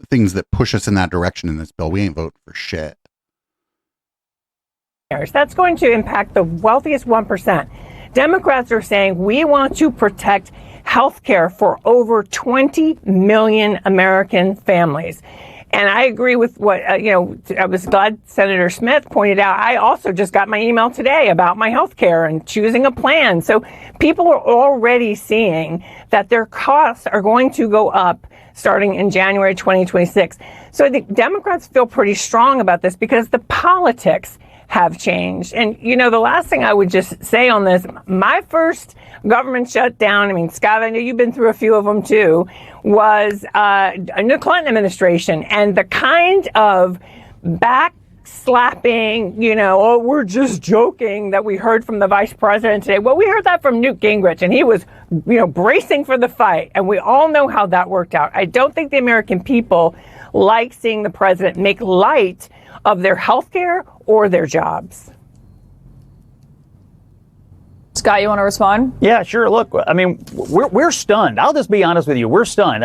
things that push us in that direction in this bill, we ain't voting for shit. That's going to impact the wealthiest 1%. Democrats are saying we want to protect health care for over 20 million American families. And I agree with what, I was glad Senator Smith pointed out. I also just got my email today about my health care and choosing a plan. So people are already seeing that their costs are going to go up starting in January 2026. So I think Democrats feel pretty strong about this because the politics have changed. And, the last thing I would just say on this, my first government shutdown, Scott, I know you've been through a few of them too, was in the Clinton administration. And the kind of backslapping, oh, we're just joking that we heard from the vice president today. Well, we heard that from Newt Gingrich, and he was, bracing for the fight. And we all know how that worked out. I don't think the American people like seeing the president make light of their health care or their jobs. Scott, you want to respond? Yeah, sure. Look, we're stunned. I'll just be honest with you. We're stunned.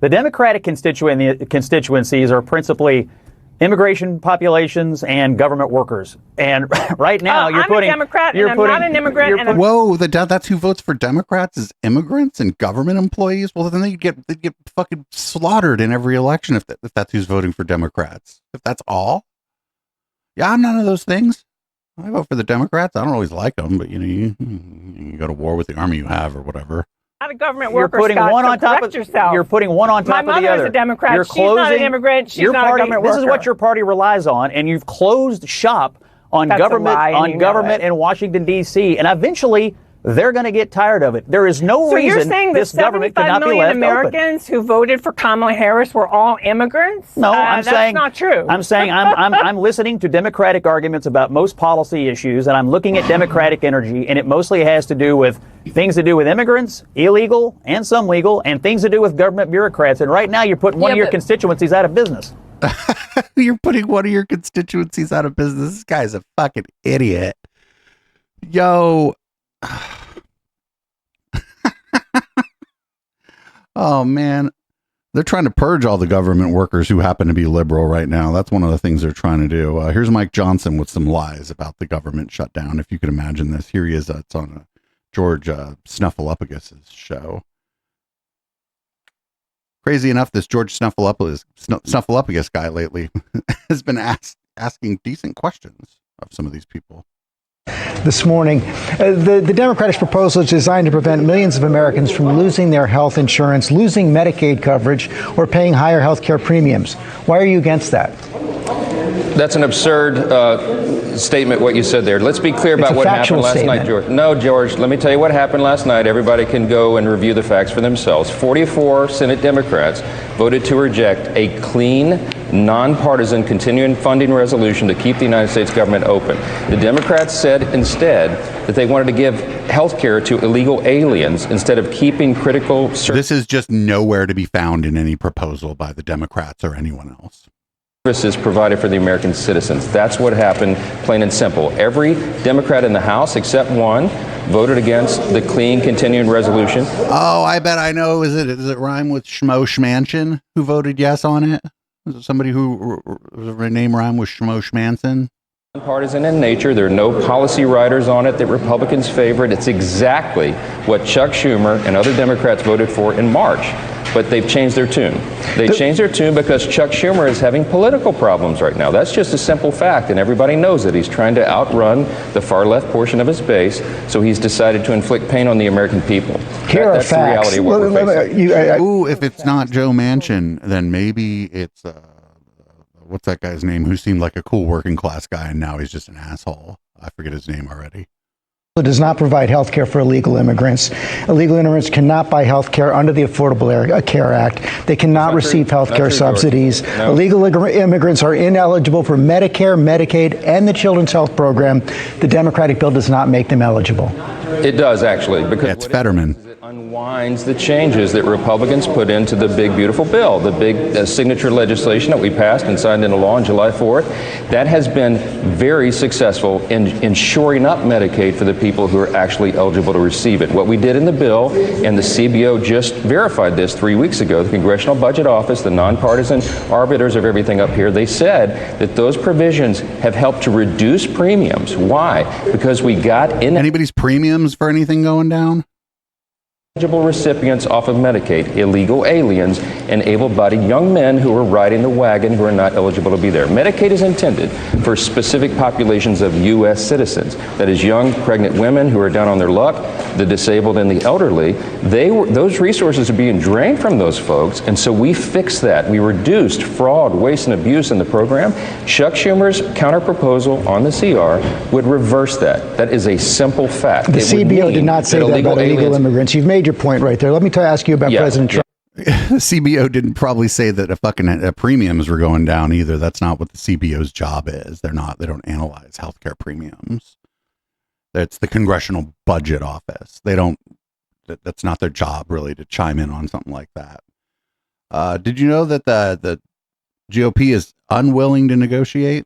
The Democratic constituencies are principally immigration populations and government workers. And right now, I'm a Democrat, and I'm not an immigrant. Whoa, that's who votes for Democrats is immigrants and government employees. Well, then they'd get fucking slaughtered in every election if that's who's voting for Democrats. If that's all. Yeah, I'm none of those things. I vote for the Democrats. I don't always like them, but you go to war with the army you have or whatever. Not a government worker, Scott, yourself. You're putting one on top of the other. My mother is a Democrat. She's not an immigrant. She's not a government worker. This is what your party relies on, and you've closed shop on government in Washington, D.C., and eventually they're going to get tired of it. There is no reason this government cannot be left open. 75 million Americans who voted for Kamala Harris were all immigrants? No, that's not true. I'm saying I'm listening to Democratic arguments about most policy issues, and I'm looking at Democratic energy, and it mostly has to do with things to do with immigrants, illegal and some legal, and things to do with government bureaucrats. And right now you're putting one of your constituencies out of business. You're putting one of your constituencies out of business. This guy's a fucking idiot. Yo. Oh man, they're trying to purge all the government workers who happen to be liberal right now. That's one of the things they're trying to do. Here's Mike Johnson with some lies about the government shutdown. If you could imagine this, here he is. It's on George Snuffleupagus's show. Crazy enough, this George Snuffleupagus guy lately has been asking decent questions of some of these people. This morning, the Democrats' proposal is designed to prevent millions of Americans from losing their health insurance, losing Medicaid coverage, or paying higher health care premiums. Why are you against that? That's an absurd statement, what you said there. Let's be clear about what happened last night, George. No, George, let me tell you what happened last night. Everybody can go and review the facts for themselves. 44 Senate Democrats voted to reject a clean, nonpartisan continuing funding resolution to keep the United States government open. The Democrats said instead that they wanted to give health care to illegal aliens instead of keeping critical... This is just nowhere to be found in any proposal by the Democrats or anyone else. Services provided for the American citizens. That's what happened, plain and simple. Every Democrat in the House, except one, voted against the clean continuing resolution. Oh, I bet I know. Does it rhyme with Schmo Schmanchin, who voted yes on it? Is it somebody who her name rhyme with Shmosh Manson? Partisan in nature. There are no policy riders on it that Republicans favored. It's exactly what Chuck Schumer and other Democrats voted for in March. But they've changed their tune. They changed their tune because Chuck Schumer is having political problems right now. That's just a simple fact, and everybody knows it. He's trying to outrun the far left portion of his base, so he's decided to inflict pain on the American people. That's the reality of what we're facing. Ooh, if it's not Joe Manchin, then maybe it's what's that guy's name who seemed like a cool working class guy and now he's just an asshole. I forget his name already. It does not provide health care for illegal immigrants. Illegal immigrants cannot buy health care under the Affordable Care Act. They cannot receive health care subsidies. No. Illegal immigrants are ineligible for Medicare, Medicaid, and the Children's Health Program. The Democratic bill does not make them eligible. It does, actually, because it's Fetterman. It unwinds the changes that Republicans put into the big, beautiful bill, the big signature legislation that we passed and signed into law on July 4th. That has been very successful in shoring up Medicaid for the people who are actually eligible to receive it. What we did in the bill, and the CBO just verified this 3 weeks ago, the Congressional Budget Office, the nonpartisan arbiters of everything up here, they said that those provisions have helped to reduce premiums. Why? Because we got in anybody's premiums for anything going down? Eligible recipients off of Medicaid, illegal aliens, and able-bodied young men who are riding the wagon who are not eligible to be there. Medicaid is intended for specific populations of U.S. citizens. That is young, pregnant women who are down on their luck, the disabled and the elderly. Those resources are being drained from those folks, and so we fixed that. We reduced fraud, waste, and abuse in the program. Chuck Schumer's counterproposal on the CR would reverse that. That is a simple fact. The CBO did not say that about illegal immigrants. You've made your point right there. Let me ask you about President Trump. The CBO didn't probably say that premiums were going down either. That's not what the CBO's job is. They don't analyze healthcare premiums. That's the Congressional Budget Office. That's not their job really to chime in on something like that. Did you know that the GOP is unwilling to negotiate?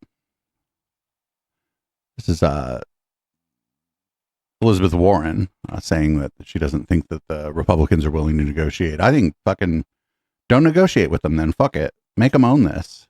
This is Elizabeth Warren saying that she doesn't think that the Republicans are willing to negotiate. I think fucking don't negotiate with them then. Fuck it. Make them own this.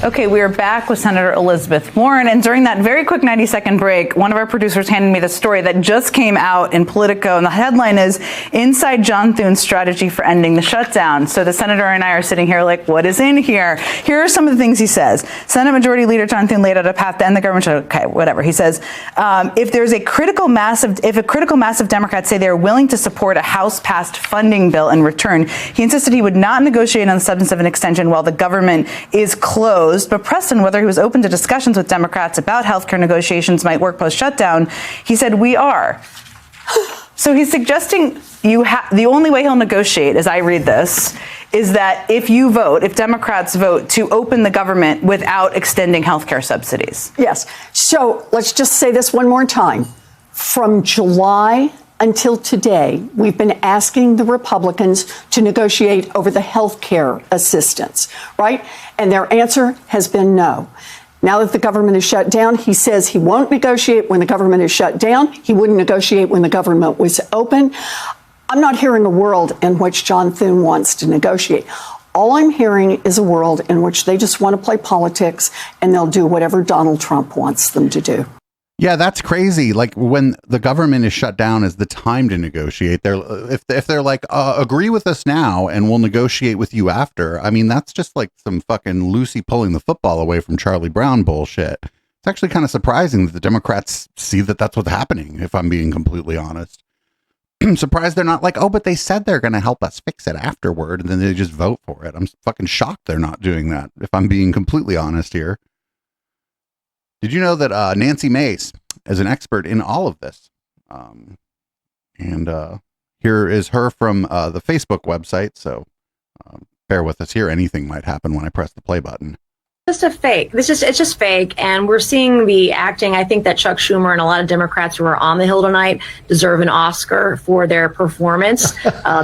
Okay, we are back with Senator Elizabeth Warren, and during that very quick 90-second break, one of our producers handed me the story that just came out in Politico, and the headline is, Inside John Thune's Strategy for Ending the Shutdown. So the senator and I are sitting here like, what is in here? Here are some of the things he says. Senate Majority Leader John Thune laid out a path to end the government shutdown. Okay, whatever. He says, if a critical mass of Democrats say they are willing to support a House-passed funding bill in return, he insisted he would not negotiate on the substance of an extension while the government is closed. But pressed on whether he was open to discussions with Democrats about healthcare negotiations might work post-shutdown, he said, we are. So he's suggesting the only way he'll negotiate, as I read this, is that if Democrats vote to open the government without extending healthcare subsidies. Yes. So let's just say this one more time. From July until today, we've been asking the Republicans to negotiate over the health care assistance, right? And their answer has been no. Now that the government is shut down, he says he won't negotiate when the government is shut down. He wouldn't negotiate when the government was open. I'm not hearing a world in which John Thune wants to negotiate. All I'm hearing is a world in which they just want to play politics and they'll do whatever Donald Trump wants them to do. Yeah, that's crazy. Like when the government is shut down is the time to negotiate. If they're like, agree with us now and we'll negotiate with you after. I mean, that's just like some fucking Lucy pulling the football away from Charlie Brown bullshit. It's actually kind of surprising that the Democrats see that that's what's happening, if I'm being completely honest. I'm surprised they're not like, oh, but they said they're going to help us fix it afterward, and then they just vote for it. I'm fucking shocked they're not doing that, if I'm being completely honest here. Did you know that Nancy Mace is an expert in all of this? Here is her from the Facebook website. So bear with us here. Anything might happen when I press the play button. Just a fake. It's just fake. And we're seeing the acting. I think that Chuck Schumer and a lot of Democrats who are on the Hill tonight deserve an Oscar for their performance.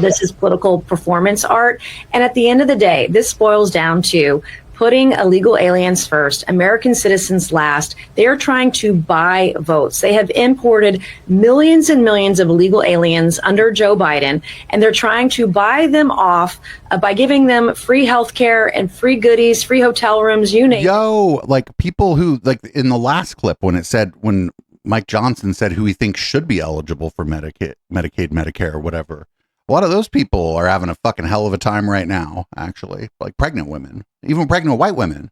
This is political performance art. And at the end of the day, this boils down to putting illegal aliens first, American citizens last. They are trying to buy votes. They have imported millions and millions of illegal aliens under Joe Biden, and they're trying to buy them off by giving them free health care and free goodies, free hotel rooms, you name it. Yo, like people who, like in the last clip when it said, when Mike Johnson said who he thinks should be eligible for Medicaid, Medicare, or whatever. A lot of those people are having a fucking hell of a time right now, actually. Like pregnant women, even pregnant white women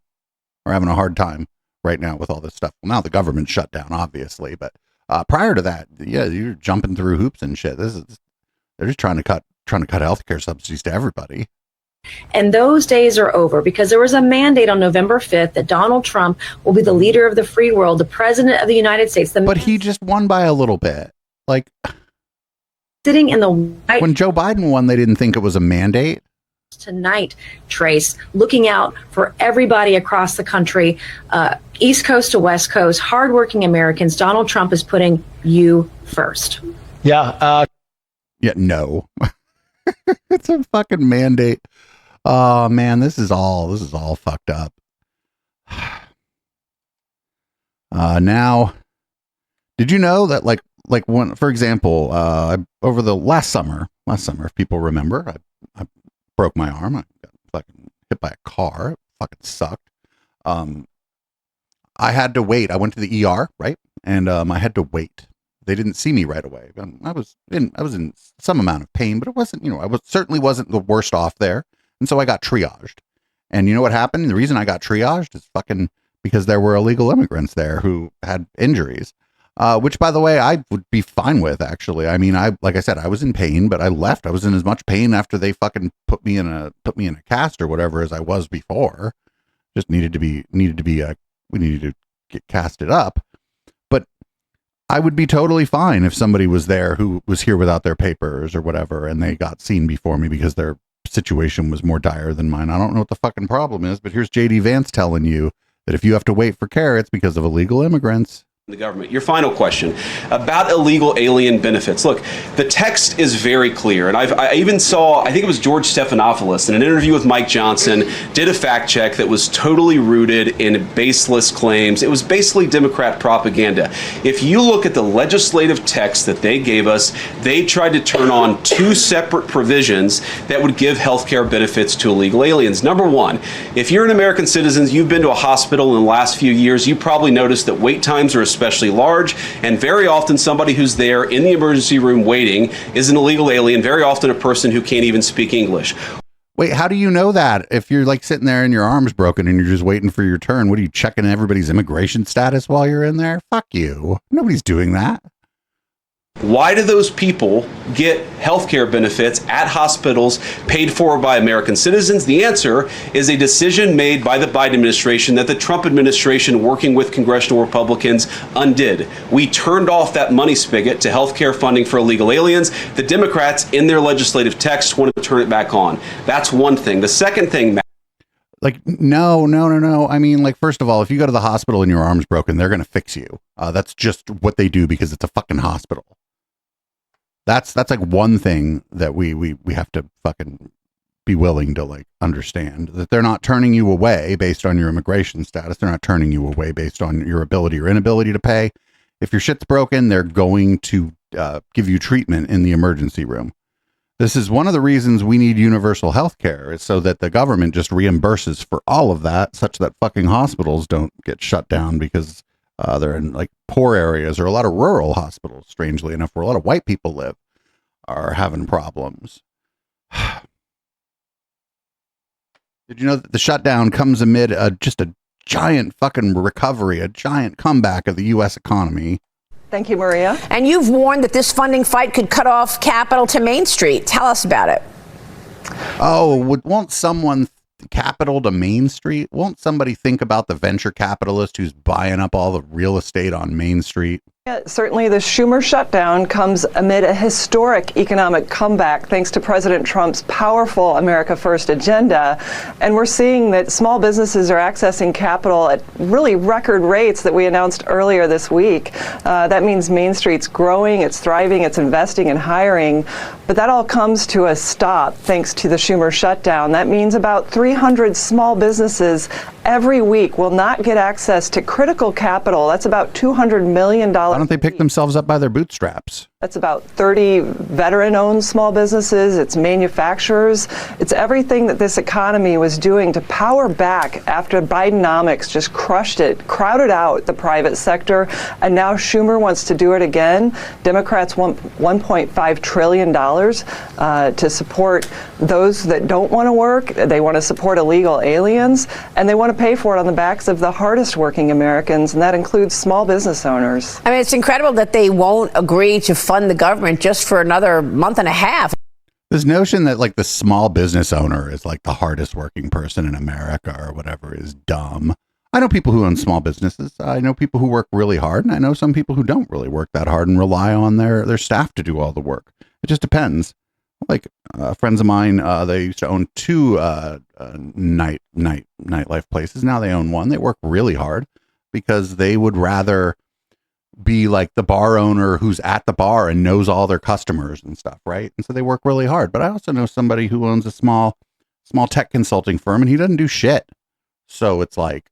are having a hard time right now with all this stuff. Well, now the government's shut down, obviously, but prior to that, yeah, you're jumping through hoops and shit. They're just trying to cut healthcare subsidies to everybody. And those days are over because there was a mandate on November 5th that Donald Trump will be the leader of the free world, the president of the United States. But he just won by a little bit. Like, sitting in the White when Joe Biden won, they didn't think it was a mandate. Tonight, Trace, looking out for everybody across the country, East Coast to West Coast, hardworking Americans. Donald Trump is putting you first. Yeah. Yeah, no. It's a fucking mandate. Oh man, this is all fucked up. Now, did you know that like one, for example, over the last summer, if people remember, I broke my arm. I got fucking hit by a car. It fucking sucked. I had to wait. I went to the ER, right? And I had to wait. They didn't see me right away. I was in some amount of pain, but it wasn't, certainly wasn't the worst off there. And so I got triaged. And you know what happened? The reason I got triaged is fucking because there were illegal immigrants there who had injuries, which, by the way, I would be fine with, actually. I mean, like I said, I was in pain, but I left. I was in as much pain after they fucking put me in a cast or whatever as I was before. Just we needed to get casted up. But I would be totally fine if somebody was there who was here without their papers or whatever, and they got seen before me because their situation was more dire than mine. I don't know what the fucking problem is, but here's JD Vance telling you that if you have to wait for care, it's because of illegal immigrants. The government. Your final question about illegal alien benefits. Look, the text is very clear, and I even saw, I think it was George Stephanopoulos in an interview with Mike Johnson, did a fact check that was totally rooted in baseless claims. It was basically Democrat propaganda. If you look at the legislative text that they gave us, they tried to turn on two separate provisions that would give health care benefits to illegal aliens. Number one, if you're an American citizen, you've been to a hospital in the last few years, you probably noticed that wait times are especially large, and very often somebody who's there in the emergency room waiting is an illegal alien, very often a person who can't even speak English. Wait, how do you know that? If you're like sitting there and your arm's broken and you're just waiting for your turn, what are you checking everybody's immigration status while you're in there? Fuck you. Nobody's doing that. Why do those people get health care benefits at hospitals paid for by American citizens? The answer is a decision made by the Biden administration that the Trump administration, working with congressional Republicans, undid. We turned off that money spigot to health care funding for illegal aliens. The Democrats, in their legislative text, wanted to turn it back on. That's one thing. The second thing, like, no. I mean, like, first of all, if you go to the hospital and your arm's broken, they're going to fix you. That's just what they do because it's a fucking hospital. That's like one thing that we have to fucking be willing to like understand, that they're not turning you away based on your immigration status. They're not turning you away based on your ability or inability to pay. If your shit's broken, they're going to give you treatment in the emergency room. This is one of the reasons we need universal health care, is so that the government just reimburses for all of that, such that fucking hospitals don't get shut down because they're in like poor areas, or a lot of rural hospitals, strangely enough, where a lot of white people live, are having problems. Did you know that the shutdown comes amid just a giant fucking recovery, a giant comeback of the U.S. economy? Thank you, Maria. And you've warned that this funding fight could cut off Capitol to Main Street. Tell us about it. Oh, won't someone, Capitol to Main Street? Won't somebody think about the venture capitalist who's buying up all the real estate on Main Street? Certainly, the Schumer shutdown comes amid a historic economic comeback thanks to President Trump's powerful America First agenda. And we're seeing that small businesses are accessing capital at really record rates that we announced earlier this week. That means Main Street's growing, it's thriving, it's investing and hiring. But that all comes to a stop thanks to the Schumer shutdown. That means about 300 small businesses every week will not get access to critical capital. That's about $200 million. Why don't they pick themselves up by their bootstraps? That's about 30 veteran-owned small businesses. It's manufacturers. It's everything that this economy was doing to power back after Bidenomics just crushed it, crowded out the private sector, and now Schumer wants to do it again. Democrats want $1.5 trillion to support those that don't want to work. They want to support illegal aliens, and they want to pay for it on the backs of the hardest working Americans, and that includes small business owners. I mean, it's incredible that they won't agree to fund the government just for another month and a half. This notion that like the small business owner is like the hardest working person in America or whatever is dumb. I know people who own small businesses. I know people who work really hard, and I know some people who don't really work that hard and rely on their staff to do all the work. It just depends. Like friends of mine, they used to own two nightlife places. Now they own one. They work really hard because they would rather be like the bar owner who's at the bar and knows all their customers and stuff, right? And so they work really hard. But I also know somebody who owns a small tech consulting firm, and he doesn't do shit. So it's like,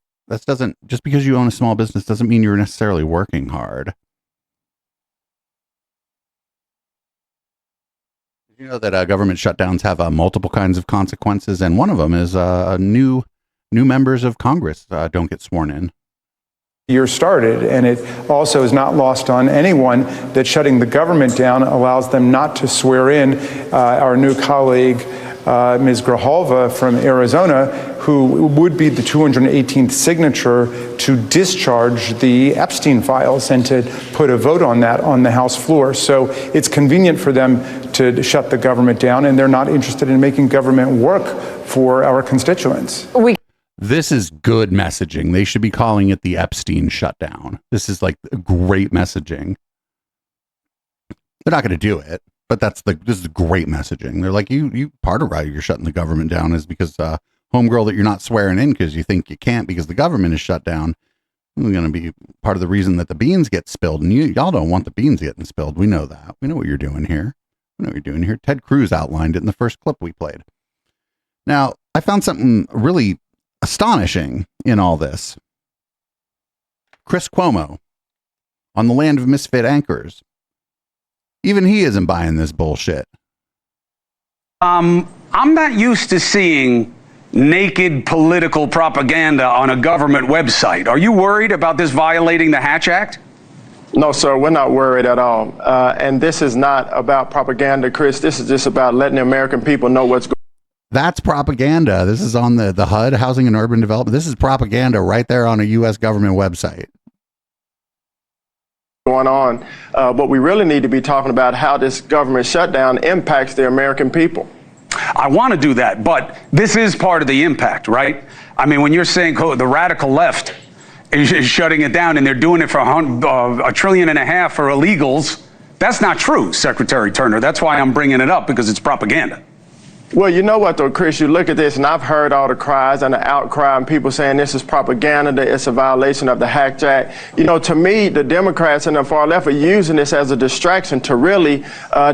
just because you own a small business doesn't mean you're necessarily working hard. Did you know that government shutdowns have multiple kinds of consequences, and one of them is new members of Congress don't get sworn in. Year started, and it also is not lost on anyone that shutting the government down allows them not to swear in our new colleague, Ms. Grijalva from Arizona, who would be the 218th signature to discharge the Epstein files and to put a vote on that on the House floor. So it's convenient for them to shut the government down, and they're not interested in making government work for our constituents. This is good messaging. They should be calling it the Epstein shutdown. This is like great messaging. They're not going to do it, but this is great messaging. They're like, you part of why you're shutting the government down is because homegirl that you're not swearing in because you think you can't because the government is shut down. It's going to be part of the reason that the beans get spilled, and y'all don't want the beans getting spilled. We know that. We know what you're doing here. We know what you're doing here. Ted Cruz outlined it in the first clip we played. Now, I found something really astonishing in all this. Chris Cuomo, on the land of misfit anchors, even he isn't buying this bullshit. I'm not used to seeing naked political propaganda on a government website. Are you worried about this violating the Hatch Act? No, sir, we're not worried at all. And this is not about propaganda, Chris. This is just about letting the American people know what's going on. That's propaganda. This is on the HUD, Housing and Urban Development. This is propaganda right there on a U.S. government website. Going on. But we really need to be talking about how this government shutdown impacts the American people. I want to do that, but this is part of the impact, right? I mean, when you're saying the radical left is shutting it down and they're doing it for $1.5 trillion for illegals, that's not true, Secretary Turner. That's why I'm bringing it up, because it's propaganda. Well, you know what, though, Chris, you look at this, and I've heard all the cries and the outcry and people saying this is propaganda, that it's a violation of the Hatch Act. You know, to me, the Democrats and the far left are using this as a distraction to really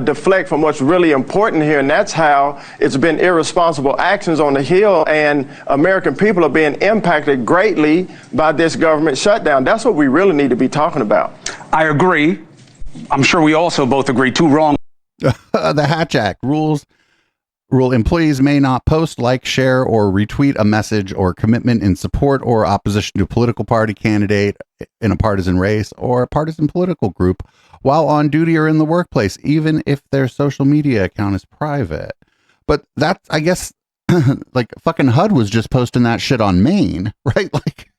deflect from what's really important here, and that's how it's been irresponsible actions on the Hill, and American people are being impacted greatly by this government shutdown. That's what we really need to be talking about. I agree. I'm sure we also both agree. Two wrong. The Hatch Act rule employees may not post, like, share, or retweet a message or commitment in support or opposition to a political party candidate in a partisan race or a partisan political group while on duty or in the workplace, even if their social media account is private. But that's, I guess, like, fucking HUD was just posting that shit on Maine, right? Like,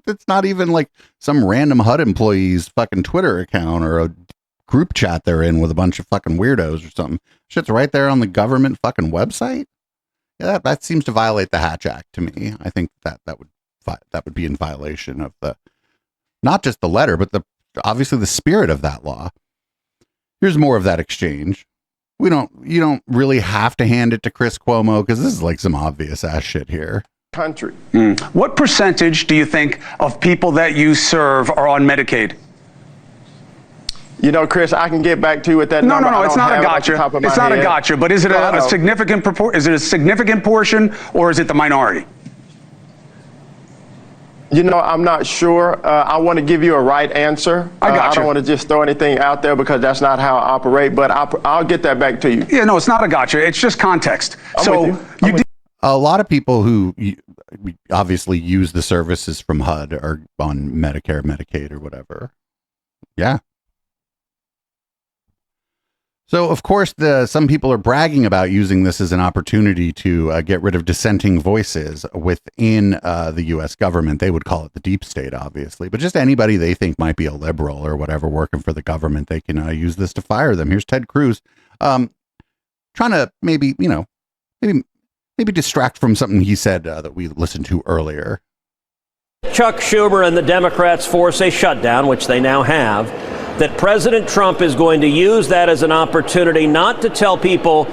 it's not even like some random HUD employee's fucking Twitter account or a group chat they're in with a bunch of fucking weirdos or something. Shit's right there on the government fucking website. Yeah, that seems to violate the Hatch Act to me. I think that would be in violation of the, not just the letter, but the obviously the spirit of that law. Here's more of that exchange. You don't really have to hand it to Chris Cuomo because this is like some obvious ass shit here. Country. What percentage do you think of people that you serve are on Medicaid? You know, Chris, I can get back to you with that number. No, it's not a gotcha. It's not a gotcha, but is it a significant is it a significant portion or is it the minority? You know, I'm not sure. I want to give you a right answer. I don't want to just throw anything out there because that's not how I operate, but I'll get that back to you. Yeah, no, it's not a gotcha. It's just context. A lot of people who obviously use the services from HUD are on Medicare, Medicaid, or whatever. Yeah. So, of course, some people are bragging about using this as an opportunity to get rid of dissenting voices within the U.S. government. They would call it the deep state, obviously. But just anybody they think might be a liberal or whatever working for the government, they can use this to fire them. Here's Ted Cruz trying to maybe distract from something he said that we listened to earlier. Chuck Schumer and the Democrats force a shutdown, which they now have, that President Trump is going to use that as an opportunity not to tell people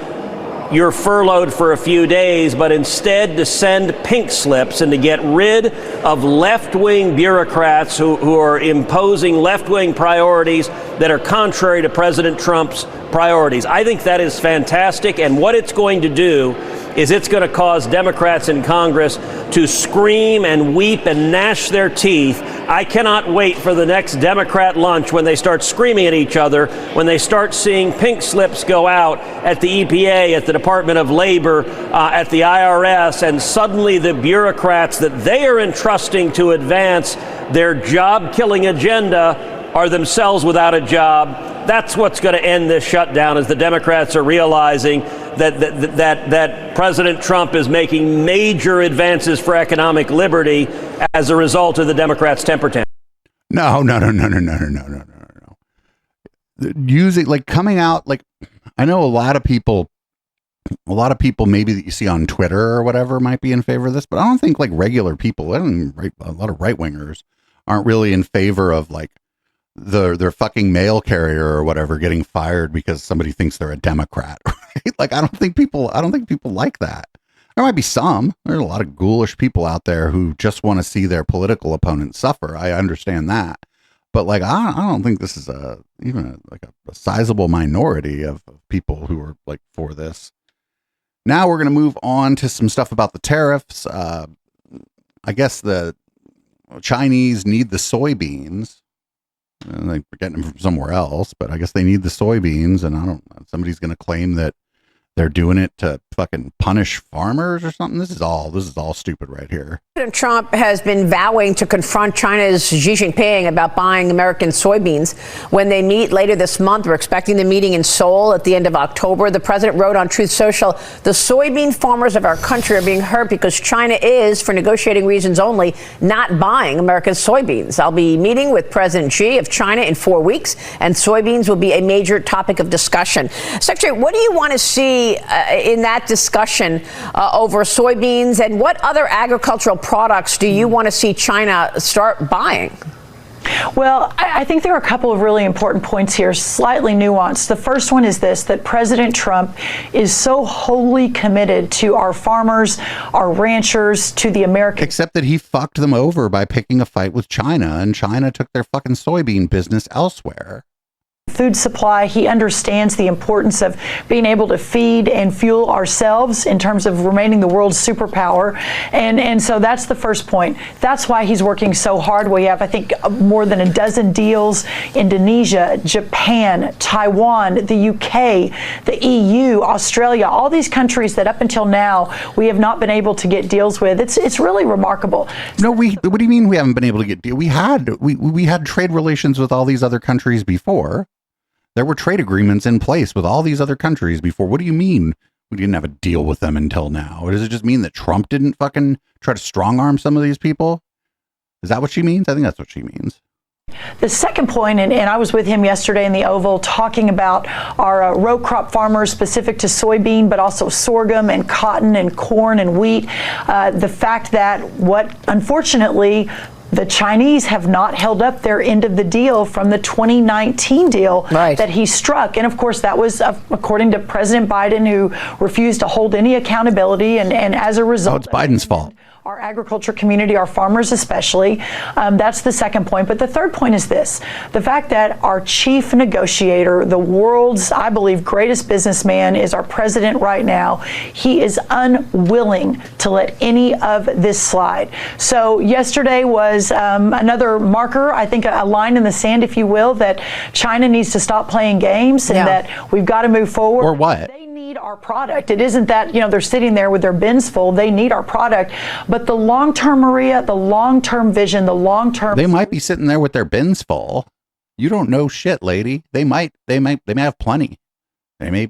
you're furloughed for a few days, but instead to send pink slips and to get rid of left-wing bureaucrats who are imposing left-wing priorities that are contrary to President Trump's priorities. I think that is fantastic, and what it's going to do is it's going to cause Democrats in Congress to scream and weep and gnash their teeth. I cannot wait for the next Democrat lunch when they start screaming at each other, when they start seeing pink slips go out at the EPA, at the Department of Labor, at the IRS, and suddenly the bureaucrats that they are entrusting to advance their job-killing agenda are themselves without a job. That's what's going to end this shutdown, as the Democrats are realizing that President Trump is making major advances for economic liberty as a result of the Democrats' temper tantrum. No. Using, like, coming out, like, I know a lot of people maybe that you see on Twitter or whatever might be in favor of this, but I don't think like regular people, a lot of right wingers aren't really in favor of like their fucking mail carrier or whatever getting fired because somebody thinks they're a Democrat, right? Like, I don't think people like that. There might be some. There's a lot of ghoulish people out there who just want to see their political opponents suffer. I understand that. But like, I don't think this is even a sizable minority of people who are like for this. Now we're going to move on to some stuff about the tariffs. I guess the Chinese need the soybeans. And they're getting them from somewhere else, but I guess they need the soybeans, and somebody's going to claim that they're doing it to fucking punish farmers or something. This is all stupid right here. President Trump has been vowing to confront China's Xi Jinping about buying American soybeans. When they meet later this month, we're expecting the meeting in Seoul at the end of October. The president wrote on Truth Social, the soybean farmers of our country are being hurt because China is, for negotiating reasons only, not buying American soybeans. I'll be meeting with President Xi of China in 4 weeks, and soybeans will be a major topic of discussion. Secretary, what do you want to see in that discussion over soybeans, and what other agricultural products do you want to see China start buying? Well, I think there are a couple of really important points here, slightly nuanced. The first one is this, that President Trump is so wholly committed to our farmers, our ranchers, to the American... Except that he fucked them over by picking a fight with China, and China took their fucking soybean business elsewhere. Food supply. He understands the importance of being able to feed and fuel ourselves in terms of remaining the world's superpower. And so that's the first point. That's why he's working so hard. We have, I think, more than a dozen deals. Indonesia, Japan, Taiwan, the UK, the EU, Australia, all these countries that up until now we have not been able to get deals with. It's really remarkable. No, what do you mean we haven't been able to get deals? We had trade relations with all these other countries before. There were trade agreements in place with all these other countries before. What do you mean we didn't have a deal with them until now? Or does it just mean that Trump didn't fucking try to strong arm some of these people? Is that what she means? I think that's what she means. The second point, and I was with him yesterday in the Oval talking about our row crop farmers specific to soybean, but also sorghum and cotton and corn and wheat. The fact that what unfortunately the Chinese have not held up their end of the deal from the 2019 deal that he struck. And of course, that was according to President Biden, who refused to hold any accountability. And as a result, it's Biden's fault. Our agriculture community, our farmers especially. That's the second point. But the third point is this: the fact that our chief negotiator, the world's, I believe, greatest businessman, is our president right now. He is unwilling to let any of this slide. So yesterday was another marker, I think a line in the sand, if you will, that China needs to stop playing games and that we've got to move forward. Or what? Need our product. It isn't that, they're sitting there with their bins full. They need our product. But the long-term, Maria, the long-term vision, the long-term... They might be sitting there with their bins full. You don't know shit, lady. They may have plenty. They may,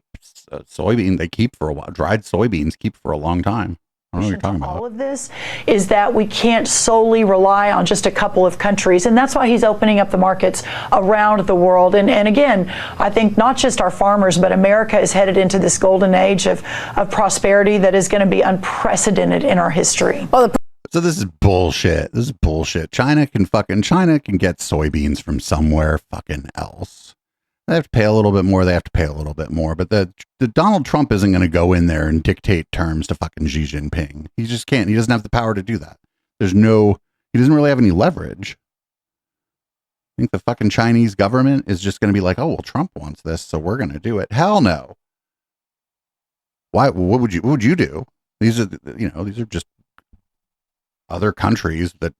soybean, they keep for a while. Dried soybeans keep for a long time. I don't know what you're talking about. All of this is that we can't solely rely on just a couple of countries. And that's why he's opening up the markets around the world. And again, I think not just our farmers, but America is headed into this golden age of prosperity that is going to be unprecedented in our history. So this is bullshit. This is bullshit. China can get soybeans from somewhere fucking else. They have to pay a little bit more. They have to pay a little bit more. But the Donald Trump isn't going to go in there and dictate terms to fucking Xi Jinping. He just can't. He doesn't have the power to do that. He doesn't really have any leverage. I think the fucking Chinese government is just going to be like, oh, well, Trump wants this, so we're going to do it. Hell no. Why? What would you do? These are just other countries that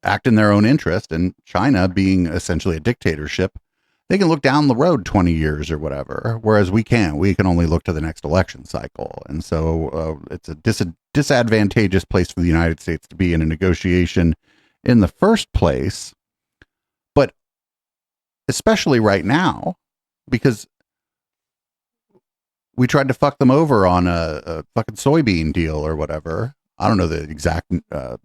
act in their own interest, and China being essentially a dictatorship, they can look down the road 20 years or whatever, whereas we can't. We can only look to the next election cycle. And so it's a disadvantageous place for the United States to be in a negotiation in the first place, but especially right now, because we tried to fuck them over on a fucking soybean deal or whatever. I don't know the exact, I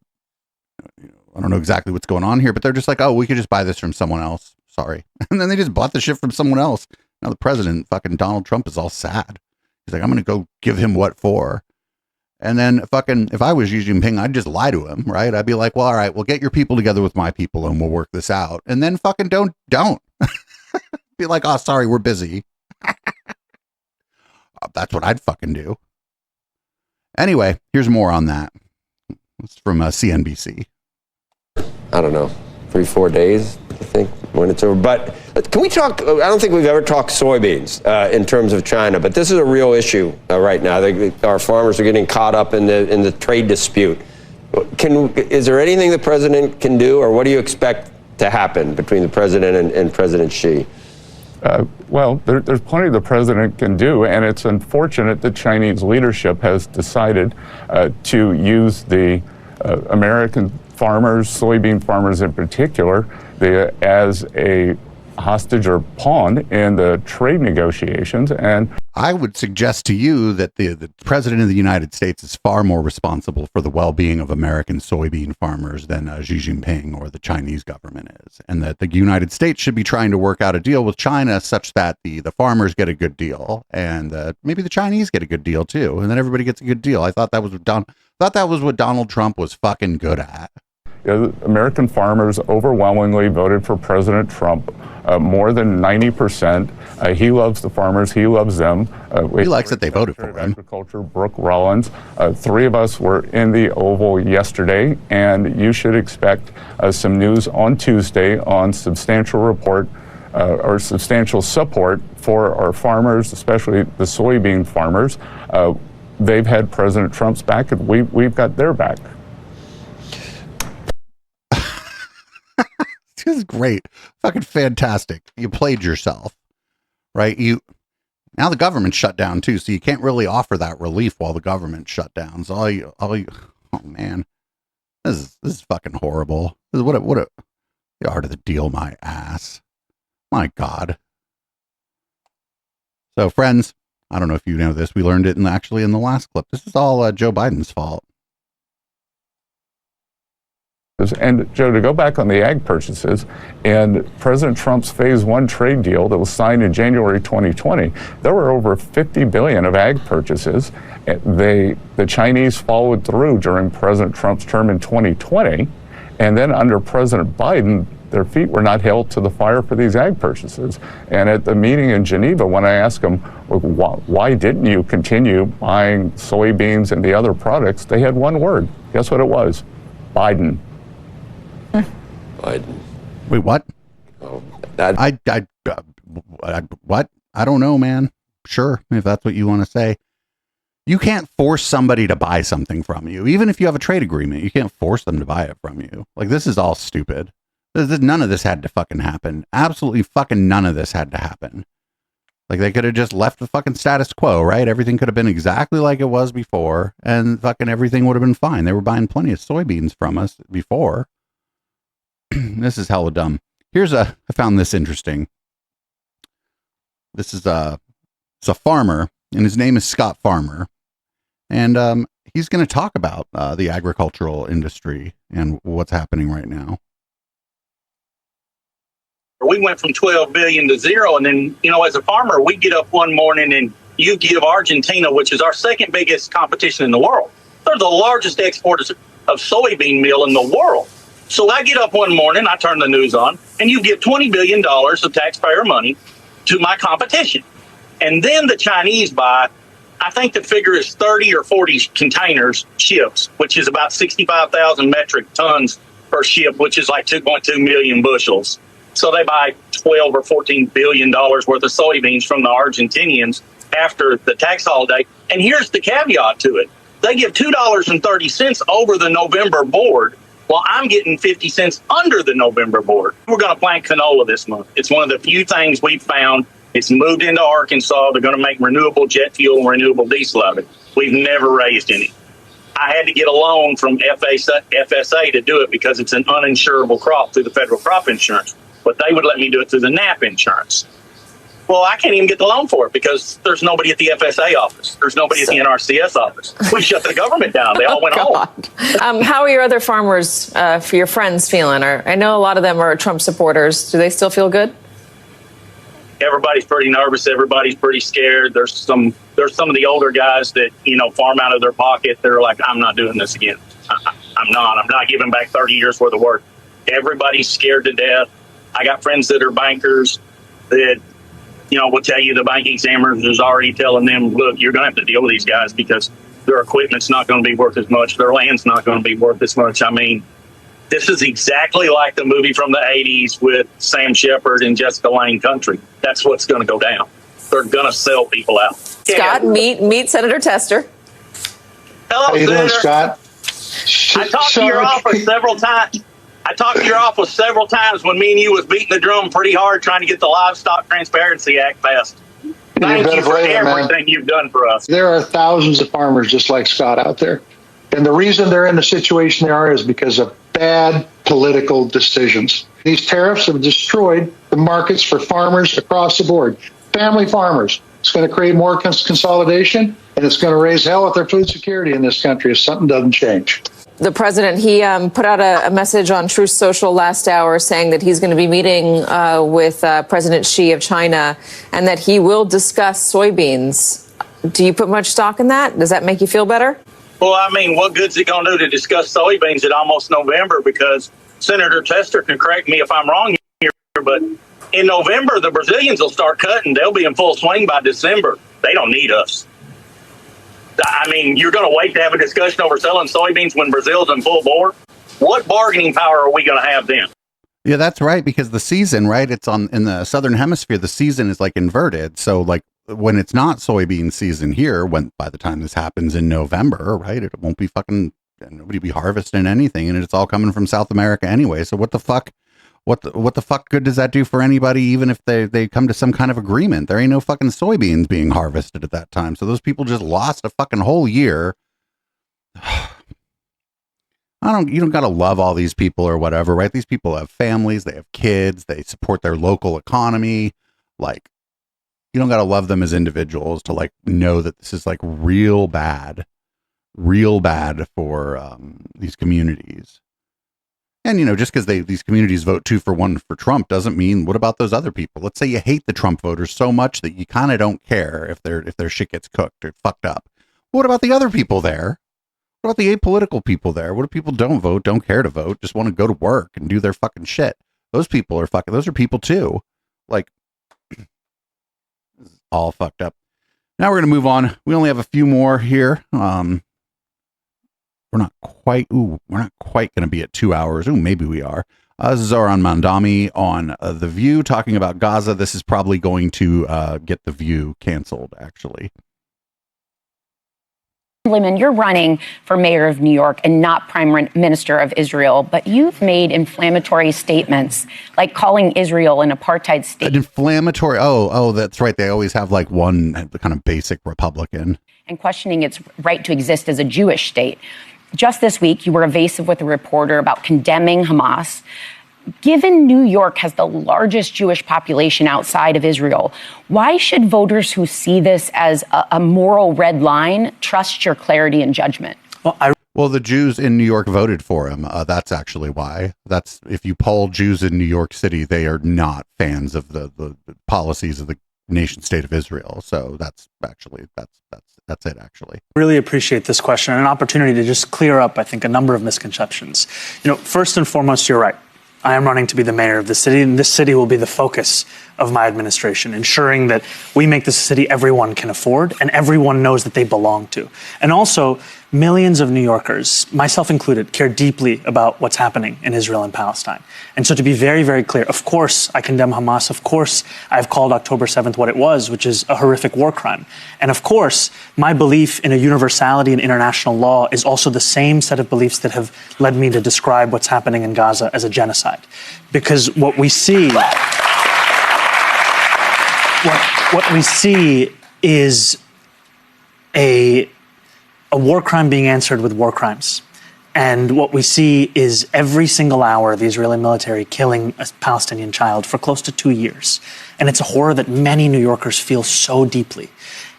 don't know exactly what's going on here, but they're just like, oh, we could just buy this from someone else. Sorry. And then they just bought the shit from someone else. Now the president, fucking Donald Trump, is all sad. He's like, I'm going to go give him what for. And then fucking, if I was Xi Jinping, I'd just lie to him, right? I'd be like, well, all right, we'll get your people together with my people and we'll work this out. And then fucking don't. Be like, oh, sorry, we're busy. That's what I'd fucking do. Anyway, here's more on that. It's from CNBC. I don't know, 3-4 days, I think, when it's over. But can we talk? I don't think we've ever talked soybeans in terms of China, but this is a real issue right now. Our farmers are getting caught up in the trade dispute. Is there anything the president can do, or what do you expect to happen between the president and President Xi? Well, there's plenty the president can do, and it's unfortunate that Chinese leadership has decided to use the American farmers, soybean farmers in particular, as a hostage or pawn in the trade negotiations. And I would suggest to you that the president of the United States is far more responsible for the well-being of American soybean farmers than Xi Jinping or the Chinese government is, and that the United States should be trying to work out a deal with China such that the farmers get a good deal, and maybe the Chinese get a good deal too, and then everybody gets a good deal. I thought that was what Donald Trump was fucking good at. American farmers overwhelmingly voted for President Trump, more than 90%. He loves the farmers. He loves them. He likes that they voted for him. Agriculture, Brooke Rollins. 3 of us were in the Oval yesterday, and you should expect some news on Tuesday on substantial report or substantial support for our farmers, especially the soybean farmers. They've had President Trump's back, and we've got their back. This is great. Fucking fantastic. You played yourself, right? Now the government's shut down too, so you can't really offer that relief while the government's shut down. So oh man, this is fucking horrible. This is what the art of the deal, my ass. My God. So friends, I don't know if you know this. We learned it in the last clip. This is all Joe Biden's fault. And Joe, to go back on the ag purchases and President Trump's phase 1 trade deal that was signed in January 2020, there were over $50 billion of ag purchases. The Chinese followed through during President Trump's term in 2020, And then under President Biden, their feet were not held to the fire for these ag purchases. And at the meeting in Geneva, when I asked them, why didn't you continue buying soybeans and the other products, they had one word. Guess what it was? Biden. Biden. Wait, what? Oh, what? I don't know, man. Sure, if that's what you want to say. You can't force somebody to buy something from you. Even if you have a trade agreement, you can't force them to buy it from you. Like, this is all stupid. None of this had to fucking happen. Absolutely fucking none of this had to happen. Like, they could have just left the fucking status quo, right? Everything could have been exactly like it was before, and fucking everything would have been fine. They were buying plenty of soybeans from us before. This is hella dumb. I found this interesting. This is it's a farmer, and his name is Scott Farmer. And he's going to talk about the agricultural industry and what's happening right now. We went from 12 billion to zero. And then, as a farmer, we get up one morning and you give Argentina, which is our second biggest competition in the world. They're the largest exporters of soybean meal in the world. So I get up one morning, I turn the news on, and you give $20 billion of taxpayer money to my competition. And then the Chinese buy, I think the figure is 30 or 40 containers ships, which is about 65,000 metric tons per ship, which is like 2.2 million bushels. So they buy 12 or 14 billion dollars worth of soybeans from the Argentinians after the tax holiday. And here's the caveat to it. They give $2.30 over the November board, while I'm getting 50 cents under the November board. We're going to plant canola this month. It's one of the few things we've found. It's moved into Arkansas. They're going to make renewable jet fuel and renewable diesel of it. We've never raised any. I had to get a loan from FSA to do it because it's an uninsurable crop through the federal crop insurance. But they would let me do it through the NAP insurance. Well, I can't even get the loan for it because there's nobody at the FSA office. There's nobody at the NRCS office. We shut the government down. They all went home. How are your other farmers, for your friends, feeling? I know a lot of them are Trump supporters. Do they still feel good? Everybody's pretty nervous. Everybody's pretty scared. There's some of the older guys that, farm out of their pocket. They're like, I'm not doing this again. I'm not giving back 30 years worth of work. Everybody's scared to death. I got friends that are bankers that, will tell you the bank examiners is already telling them, look, you're going to have to deal with these guys because their equipment's not going to be worth as much. Their land's not going to be worth as much. I mean, this is exactly like the movie from the 80s with Sam Shepard and Jessica Lange Country. That's what's going to go down. They're going to sell people out. Scott, meet Senator Tester. Hello, How you Senator. doing, Scott? I talked to your office several times. I talked to your office several times when me and you was beating the drum pretty hard trying to get the Livestock Transparency Act passed. Thank you for everything you've done for us. There are thousands of farmers just like Scott out there. And the reason they're in the situation they are is because of bad political decisions. These tariffs have destroyed the markets for farmers across the board. Family farmers. It's going to create more consolidation, and it's going to raise hell with their food security in this country if something doesn't change. The president, he put out a message on Truth Social last hour saying that he's going to be meeting with President Xi of China and that he will discuss soybeans. Do you put much stock in that? Does that make you feel better? Well, I mean, what good's it going to do to discuss soybeans at almost November? Because Senator Tester can correct me if I'm wrong here, but in November, the Brazilians will start cutting. They'll be in full swing by December. They don't need us. I mean, you're going to wait to have a discussion over selling soybeans when Brazil's in full bore? What bargaining power are we going to have then? Yeah, that's right. Because the season, right? It's in the southern hemisphere. The season is like inverted. So like when it's not soybean season here, by the time this happens in November, right? It won't be nobody be harvesting anything, and it's all coming from South America anyway. So what the fuck? What the fuck good does that do for anybody, even if they come to some kind of agreement? There ain't no fucking soybeans being harvested at that time. So those people just lost a fucking whole year. You don't got to love all these people or whatever, right? These people have families, they have kids, they support their local economy. Like, you don't got to love them as individuals to like know that this is like real bad for these communities. And, just because these communities vote 2-for-1 for Trump doesn't mean, what about those other people? Let's say you hate the Trump voters so much that you kind of don't care if their shit gets cooked or fucked up. What about the other people there? What about the apolitical people there? What if people don't vote, don't care to vote, just want to go to work and do their fucking shit? Those people are fucking, those are people too. Like, this is all fucked up. Now we're going to move on. We only have a few more here. We're not quite going to be at 2 hours. Maybe we are. Zoran Mandami on The View talking about Gaza. This is probably going to get The View canceled, actually. Assemblyman, you're running for mayor of New York and not prime minister of Israel, but you've made inflammatory statements like calling Israel an apartheid state. An inflammatory. Oh, that's right. They always have like one kind of basic Republican. And questioning its right to exist as a Jewish state. Just this week, you were evasive with a reporter about condemning Hamas. Given New York has the largest Jewish population outside of Israel, why should voters who see this as a moral red line trust your clarity and judgment? Well, the Jews in New York voted for him. That's actually why. That's if you poll Jews in New York City, they are not fans of the policies of the nation state of Israel. So that's it, actually. Really appreciate this question and an opportunity to just clear up, I think, a number of misconceptions. First and foremost, you're right. I am running to be the mayor of the city, and this city will be the focus of my administration, ensuring that we make this a city everyone can afford and everyone knows that they belong to. And also, millions of New Yorkers, myself included, care deeply about what's happening in Israel and Palestine. And so to be very, very clear, of course I condemn Hamas. Of course I've called October 7th what it was, which is a horrific war crime. And of course, my belief in a universality in international law is also the same set of beliefs that have led me to describe what's happening in Gaza as a genocide. Because what we see is a war crime being answered with war crimes. And what we see is every single hour the Israeli military killing a Palestinian child for close to 2 years. And it's a horror that many New Yorkers feel so deeply.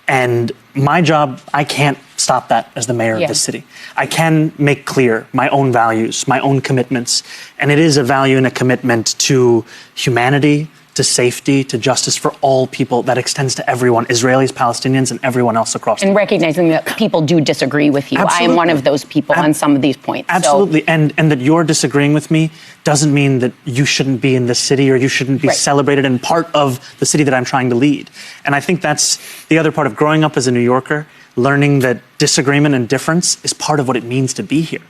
And my job, I can't stop that as the mayor of the city. I can make clear my own values, my own commitments. And it is a value and a commitment to humanity, to safety, to justice for all people that extends to everyone, Israelis, Palestinians, and everyone else across the world. And recognizing that people do disagree with you. Absolutely. I am one of those people on some of these points. Absolutely. So. And that you're disagreeing with me doesn't mean that you shouldn't be in this city or you shouldn't be celebrated and part of the city that I'm trying to lead. And I think that's the other part of growing up as a New Yorker, learning that disagreement and difference is part of what it means to be here.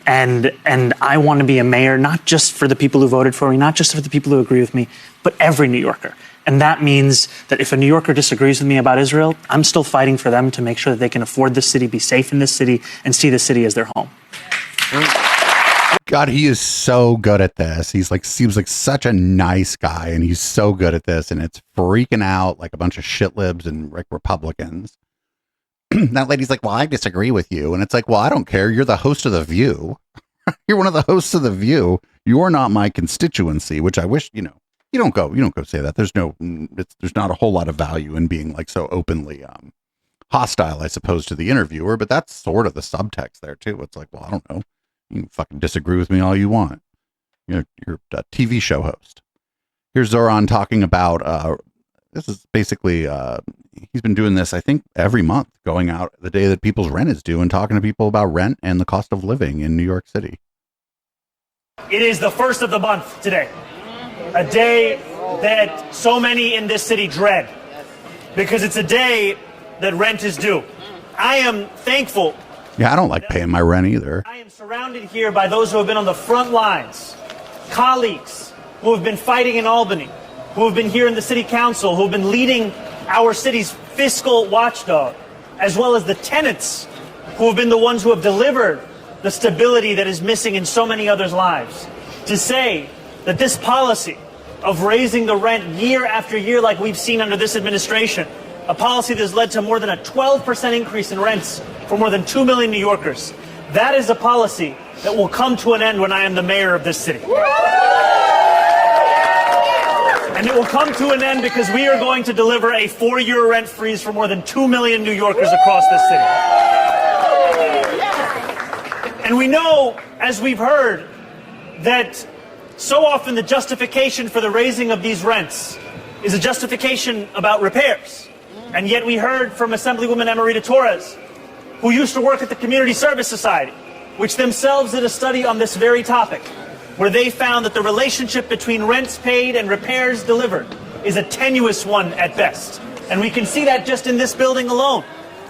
And I want to be a mayor, not just for the people who voted for me, not just for the people who agree with me, but every New Yorker. And that means that if a New Yorker disagrees with me about Israel, I'm still fighting for them to make sure that they can afford this city, be safe in this city, and see this city as their home. God, he is so good at this. He's like, seems like such a nice guy, and he's so good at this, and it's freaking out like a bunch of shit libs and like Republicans. That lady's like, well, I disagree with you. And it's like, well, I don't care. You're the host of The View. You're one of the hosts of The View. You're not my constituency, which I wish, you don't go say that. There's not a whole lot of value in being like so openly hostile, I suppose, to the interviewer, but that's sort of the subtext there too. It's like, well, I don't know. You can fucking disagree with me all you want. You're a TV show host. Here's Zoran talking about, this is basically, he's been doing this, I think, every month, going out the day that people's rent is due and talking to people about rent and the cost of living in New York City. It is the first of the month today, a day that so many in this city dread, because it's a day that rent is due. I am thankful. Yeah, I don't like paying my rent either. I am surrounded here by those who have been on the front lines, colleagues who have been fighting in Albany, who have been here in the city council, who have been leading our city's fiscal watchdog, as well as the tenants who have been the ones who have delivered the stability that is missing in so many others' lives. To say that this policy of raising the rent year after year like we've seen under this administration, a policy that has led to more than a 12% increase in rents for more than 2 million New Yorkers, that is a policy that will come to an end when I am the mayor of this city. And it will come to an end because we are going to deliver a 4-year rent freeze for more than 2 million New Yorkers across this city. And we know, as we've heard, that so often the justification for the raising of these rents is a justification about repairs. And yet we heard from Assemblywoman Emerita Torres who used to work at the Community Service Society, which themselves did a study on this very topic, where they found that the relationship between rents paid and repairs delivered is a tenuous one at best. And we can see that just in this building alone,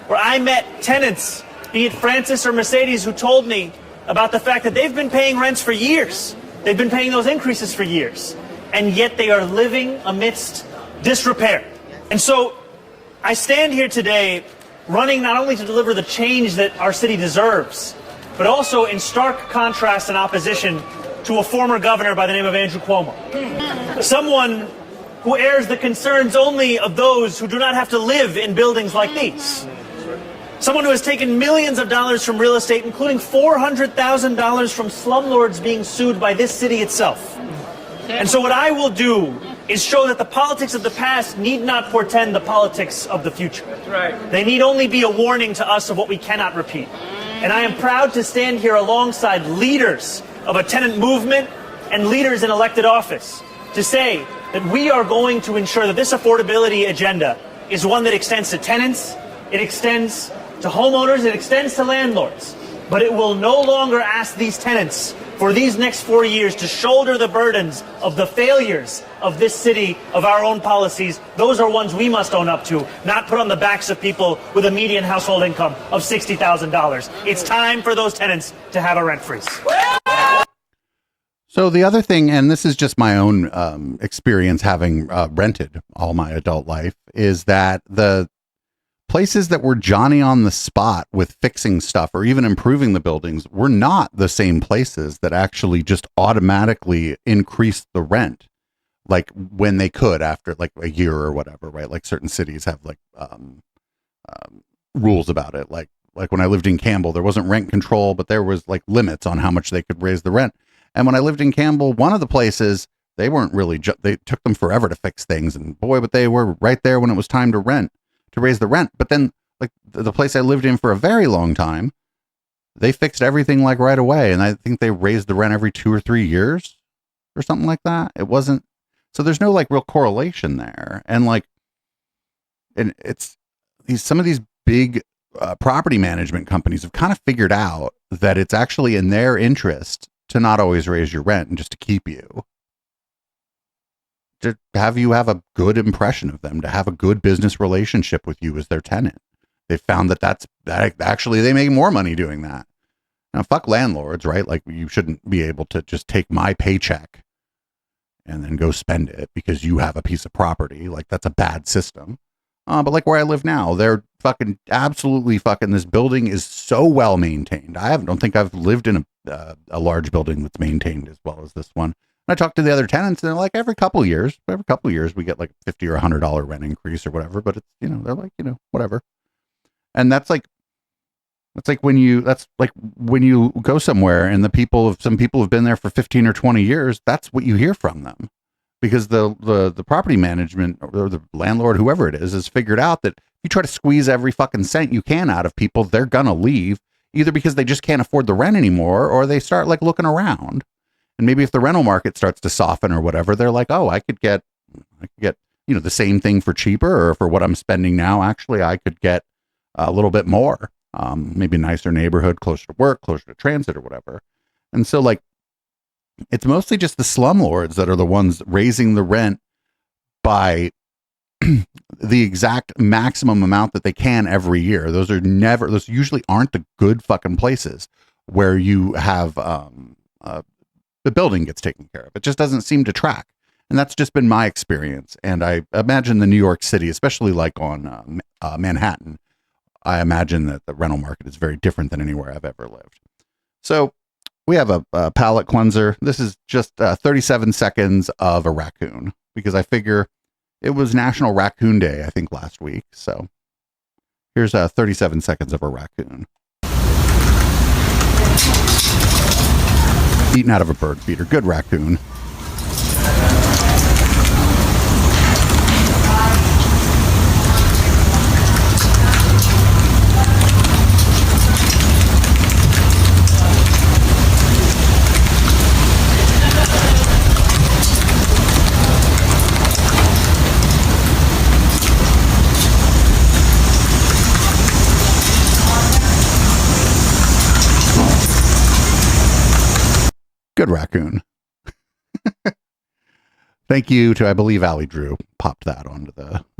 where I met tenants, be it Francis or Mercedes, who told me about the fact that they've been paying rents for years. They've been paying those increases for years, and yet they are living amidst disrepair. And so I stand here today running not only to deliver the change that our city deserves, but also in stark contrast and opposition to a former governor by the name of Andrew Cuomo. Someone who airs the concerns only of those who do not have to live in buildings like these. Someone who has taken millions of dollars from real estate, including $400,000 from slumlords being sued by this city itself. And so what I will do is show that the politics of the past need not portend the politics of the future. That's right. They need only be a warning to us of what we cannot repeat. And I am proud to stand here alongside leaders of a tenant movement and leaders in elected office to say that we are going to ensure that this affordability agenda is one that extends to tenants, it extends to homeowners, it extends to landlords. But it will no longer ask these tenants for these next 4 years to shoulder the burdens of the failures of this city, of our own policies. Those are ones we must own up to, not put on the backs of people with a median household income of $60,000. It's time for those tenants to have a rent freeze. So the other thing, and this is just my own experience having rented all my adult life, is that the places that were Johnny on the spot with fixing stuff or even improving the buildings were not the same places that actually just automatically increased the rent, like when they could after like a year or whatever, right? Like certain cities have like rules about it. Like when I lived in Campbell, there wasn't rent control, but there was like limits on how much they could raise the rent. And when I lived in Campbell, one of the places, they weren't really, they took them forever to fix things. And boy, but they were right there when it was time to raise the rent. But then like the place I lived in for a very long time, they fixed everything like right away. And I think they raised the rent every 2 or 3 years or something like that. It wasn't, so there's no like real correlation there. And like, and it's some of these big property management companies have kind of figured out that it's actually in their interest to not always raise your rent and just to keep you, to have you have a good impression of them, to have a good business relationship with you as their tenant. They found that actually they make more money doing that. Now, fuck landlords, right? Like you shouldn't be able to just take my paycheck and then go spend it because you have a piece of property. Like that's a bad system. But like where I live now, they're fucking absolutely fucking, this building is so well maintained. Don't think I've lived in a large building that's maintained as well as this one. And I talked to the other tenants and they're like, every couple of years we get like $50 or $100 rent increase or whatever, but it's, they're like, whatever. And that's like when you go somewhere and some people have been there for 15 or 20 years, that's what you hear from them. Because the property management or the landlord, whoever it is, has figured out that if you try to squeeze every fucking cent you can out of people, they're gonna leave, either because they just can't afford the rent anymore, or they start like looking around. And maybe if the rental market starts to soften or whatever, they're like, oh, I could get the same thing for cheaper, or for what I'm spending now, actually I could get a little bit more, maybe a nicer neighborhood, closer to work, closer to transit or whatever. And so like, it's mostly just the slumlords that are the ones raising the rent by the exact maximum amount that they can every year. Those usually aren't the good fucking places where you have the building gets taken care of. It just doesn't seem to track. And that's just been my experience. And I imagine the New York City, especially like on Manhattan, I imagine that the rental market is very different than anywhere I've ever lived. So we have a palate cleanser. This is just 37 seconds of a raccoon, because I figure it was National Raccoon Day, I think, last week. So here's 37 seconds of a raccoon. Eaten out of a bird feeder. Good raccoon. Good raccoon. Thank you to, I believe, Allie Drew popped that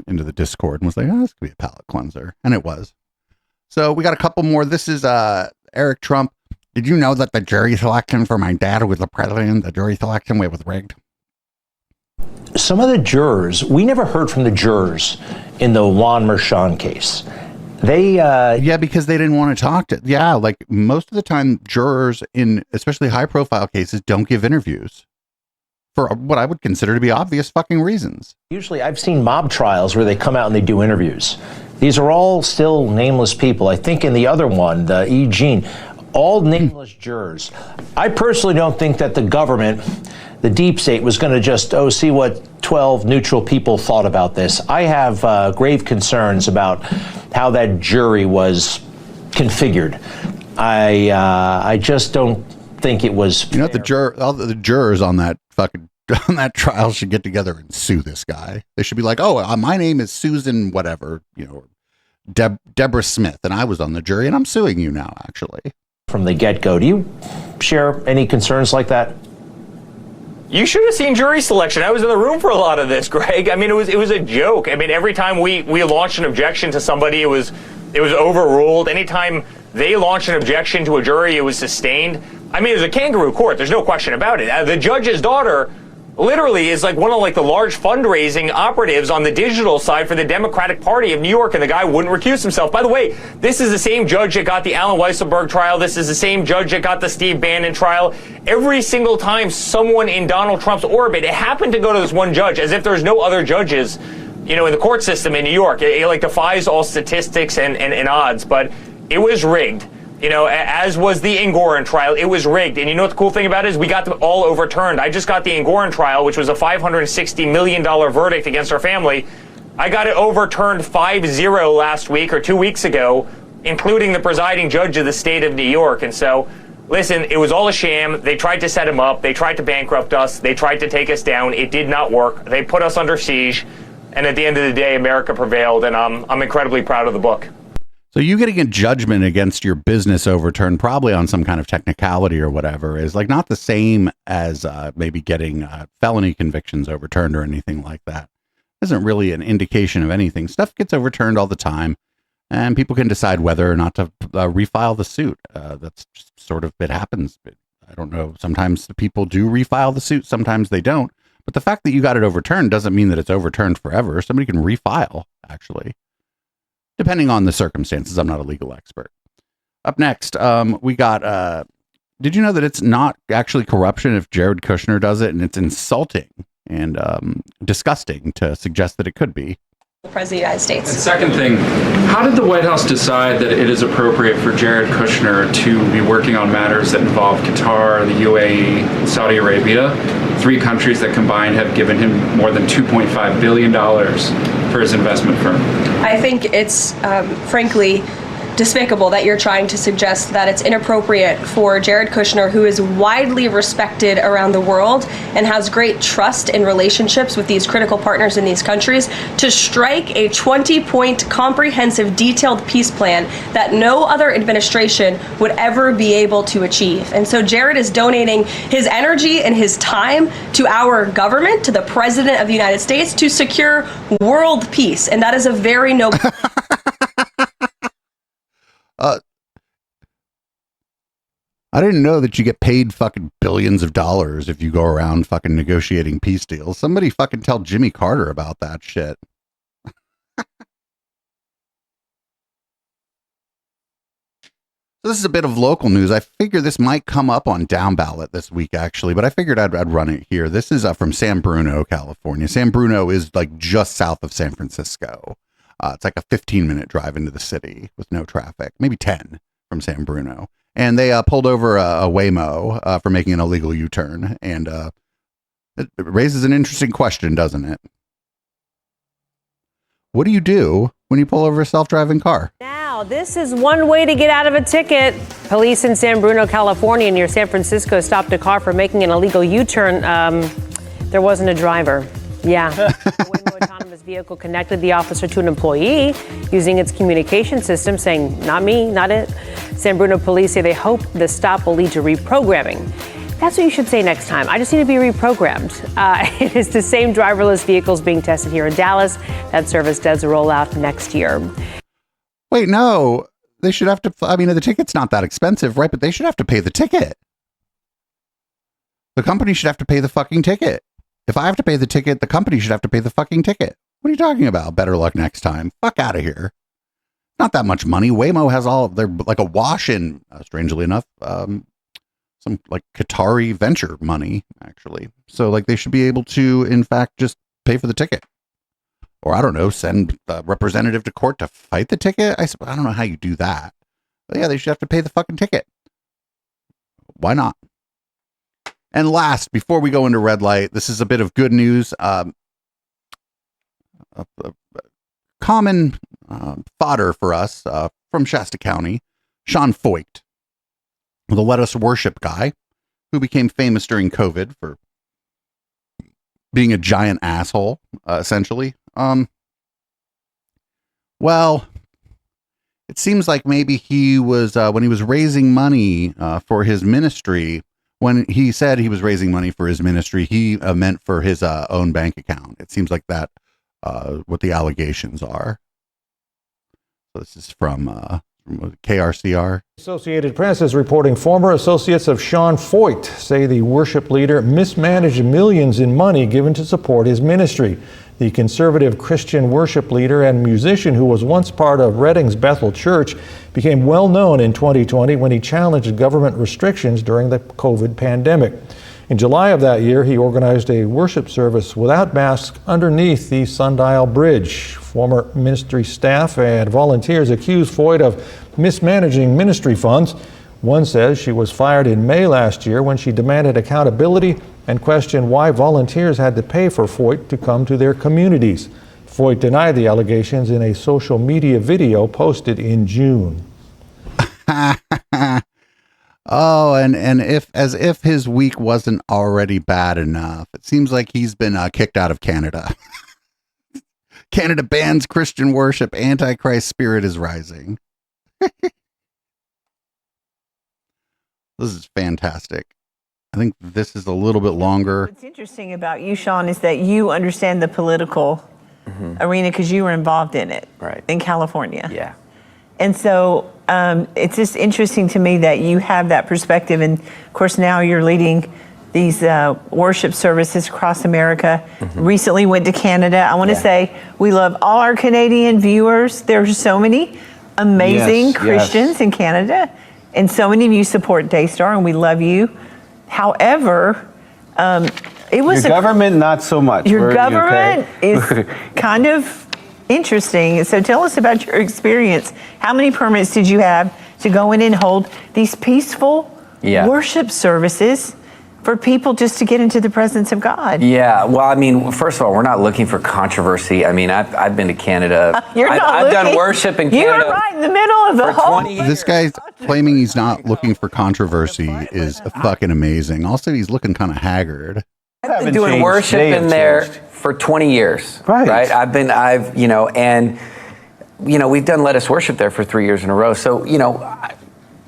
into the Discord and was like, oh, this could be a palate cleanser. And it was. So we got a couple more. This is Eric Trump. Did you know that the jury selection for my dad, who was the president, the jury selection was rigged? Some of the jurors, we never heard from the jurors in the Juan Merchan case. They yeah, because they didn't want to talk to. Yeah, like most of the time, jurors in especially high profile cases don't give interviews for what I would consider to be obvious fucking reasons. Usually I've seen mob trials where they come out and they do interviews. These are all still nameless people. I think in the other one, the E. Jean, all nameless jurors. I personally don't think that the government, the deep state, was going to just, see what 12 neutral people thought about this. I have grave concerns about how that jury was configured. I just don't think it was fair. You know, all the jurors on that trial should get together and sue this guy. They should be like, oh, my name is Susan whatever, Deborah Smith, and I was on the jury, and I'm suing you now, actually. From the get-go. Do you share any concerns like that? You should have seen jury selection. I was in the room for a lot of this, Greg. I mean, it was a joke. I mean, every time we launched an objection to somebody, it was overruled. Anytime they launched an objection to a jury, it was sustained. I mean, it was a kangaroo court. There's no question about it. The judge's daughter literally is like one of the large fundraising operatives on the digital side for the Democratic Party of New York, and the guy wouldn't recuse himself. By the way, this is the same judge that got the Alan Weisselberg trial. This is the same judge that got the Steve Bannon trial. Every single time someone in Donald Trump's orbit, it happened to go to this one judge, as if there's no other judges, in the court system in New York. It defies all statistics and odds, but it was rigged. As was the Engoron trial, it was rigged. And you know what the cool thing about it is? We got them all overturned. I just got the Engoron trial, which was a $560 million verdict against our family. I got it overturned 5-0 last week or 2 weeks ago, including the presiding judge of the state of New York. And so, listen, it was all a sham. They tried to set him up. They tried to bankrupt us. They tried to take us down. It did not work. They put us under siege. And at the end of the day, America prevailed. And I'm incredibly proud of the book. So you getting a judgment against your business overturned, probably on some kind of technicality or whatever, is not the same as maybe getting felony convictions overturned or anything like that. Isn't really an indication of anything. Stuff gets overturned all the time, and people can decide whether or not to refile the suit. That's just sort of, it happens. I don't know. Sometimes the people do refile the suit. Sometimes they don't. But the fact that you got it overturned doesn't mean that it's overturned forever. Somebody can refile, actually, depending on the circumstances. I'm not a legal expert. Up next, we got, did you know that it's not actually corruption if Jared Kushner does it, and it's insulting and disgusting to suggest that it could be? The President of the United States. And second thing, how did the White House decide that it is appropriate for Jared Kushner to be working on matters that involve Qatar, the UAE, and Saudi Arabia, 3 countries that combined have given him more than $2.5 billion for his investment firm? I think it's frankly despicable that you're trying to suggest that it's inappropriate for Jared Kushner, who is widely respected around the world and has great trust in relationships with these critical partners in these countries, to strike a 20-point comprehensive detailed peace plan that no other administration would ever be able to achieve. And so Jared is donating his energy and his time to our government, to the President of the United States, to secure world peace. And that is a very noble... I didn't know that you get paid fucking billions of dollars if you go around fucking negotiating peace deals. Somebody fucking tell Jimmy Carter about that shit. So this is a bit of local news. I figure this might come up on Down Ballot this week, actually, but I figured I'd run it here. This is from San Bruno, California. San Bruno is just south of San Francisco. It's like a 15-minute drive into the city with no traffic, maybe 10 from San Bruno. And they pulled over a Waymo for making an illegal U-turn. And it raises an interesting question, doesn't it? What do you do when you pull over a self-driving car? Now, this is one way to get out of a ticket. Police in San Bruno, California, near San Francisco, stopped a car for making an illegal U-turn. There wasn't a driver. Yeah. The Waymo autonomous vehicle connected the officer to an employee using its communication system, saying, not me, not it. San Bruno police say they hope the stop will lead to reprogramming. That's what you should say next time. I just need to be reprogrammed. It is the same driverless vehicles being tested here in Dallas. That service does roll out next year. Wait, no. They should have to, I mean, the ticket's not that expensive, right? But they should have to pay the ticket. The company should have to pay the fucking ticket. If I have to pay the ticket, the company should have to pay the fucking ticket. What are you talking about? Better luck next time. Fuck out of here. Not that much money. Waymo has all of their, like a wash in, strangely enough, some like Qatari venture money, actually. So like they should be able to, in fact, just pay for the ticket. Or I don't know, send a representative to court to fight the ticket. I don't know how you do that. But yeah, they should have to pay the fucking ticket. Why not? And last, before we go into red light, this is a bit of good news. Common fodder for us from Shasta County, Sean Feucht, the Let Us Worship guy, who became famous during COVID for being a giant asshole, essentially. Well, it seems like maybe he was, when he was raising money for his ministry, when he said he was raising money for his ministry, he meant for his own bank account. It seems like that, what the allegations are. So this is from KRCR. Associated Press is reporting former associates of Sean Feucht say the worship leader mismanaged millions in money given to support his ministry. The conservative Christian worship leader and musician who was once part of Redding's Bethel Church became well known in 2020 when he challenged government restrictions during the COVID pandemic. In July of that year, he organized a worship service without masks underneath the Sundial Bridge. Former ministry staff and volunteers accused Feucht of mismanaging ministry funds. One says she was fired in May last year when she demanded accountability and questioned why volunteers had to pay for Feucht to come to their communities. Feucht denied the allegations in a social media video posted in June. Oh, and if his week wasn't already bad enough, it seems like he's been kicked out of Canada. Canada bans Christian worship. Antichrist spirit is rising. This is fantastic. I think this is a little bit longer. What's interesting about you, Sean, is that you understand the political arena because you were involved in it in California. Yeah. And so it's just interesting to me that you have that perspective. And of course, now you're leading these worship services across America. Recently went to Canada. I want to say we love all our Canadian viewers. There's so many amazing Christians in Canada. And so many of you support Daystar, and we love you. However, it was your government, not so much. Your government is kind of interesting. So tell us about your experience. How many permits did you have to go in and hold these peaceful worship services for people just to get into the presence of God? Yeah, well, I mean, first of all, we're not looking for controversy. I mean, I've been to Canada. I've done worship in Canada. You're right in the middle of the whole. This guy's claiming he's not looking for controversy is fucking amazing. Also, he's looking kind of haggard. I've been doing worship in there for 20 years. Right. We've done Let Us Worship there for 3 years in a row. So,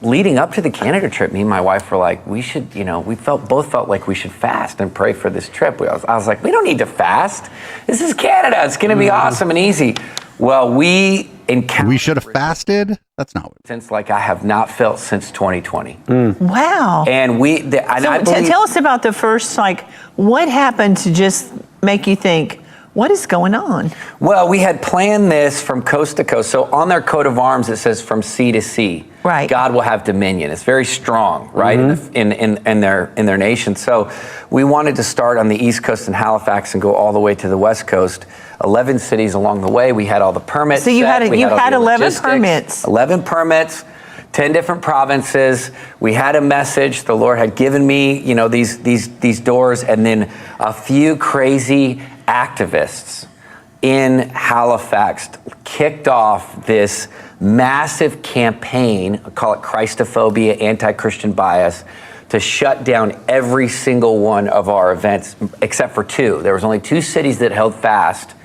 leading up to the Canada trip, me and my wife were like, we should, we both felt like we should fast and pray for this trip. I was like, we don't need to fast. This is Canada. It's going to be awesome and easy. Well, we should have fasted. That's not what. Since I have not felt since 2020. Wow. And tell us about the first, what happened to just make you think, what is going on? Well, we had planned this from coast to coast. So on their coat of arms, it says from sea to sea. Right. God will have dominion. It's very strong, right, in their nation. So we wanted to start on the East Coast in Halifax and go all the way to the West Coast. 11 cities along the way. We had all the permits. So you had 11 permits. 11 permits. 10 different provinces. We had a message. The Lord had given me, these doors, and then a few crazy activists in Halifax kicked off this massive campaign, I call it Christophobia, anti-Christian bias, to shut down every single one of our events, except for 2. There was only 2 cities that held fast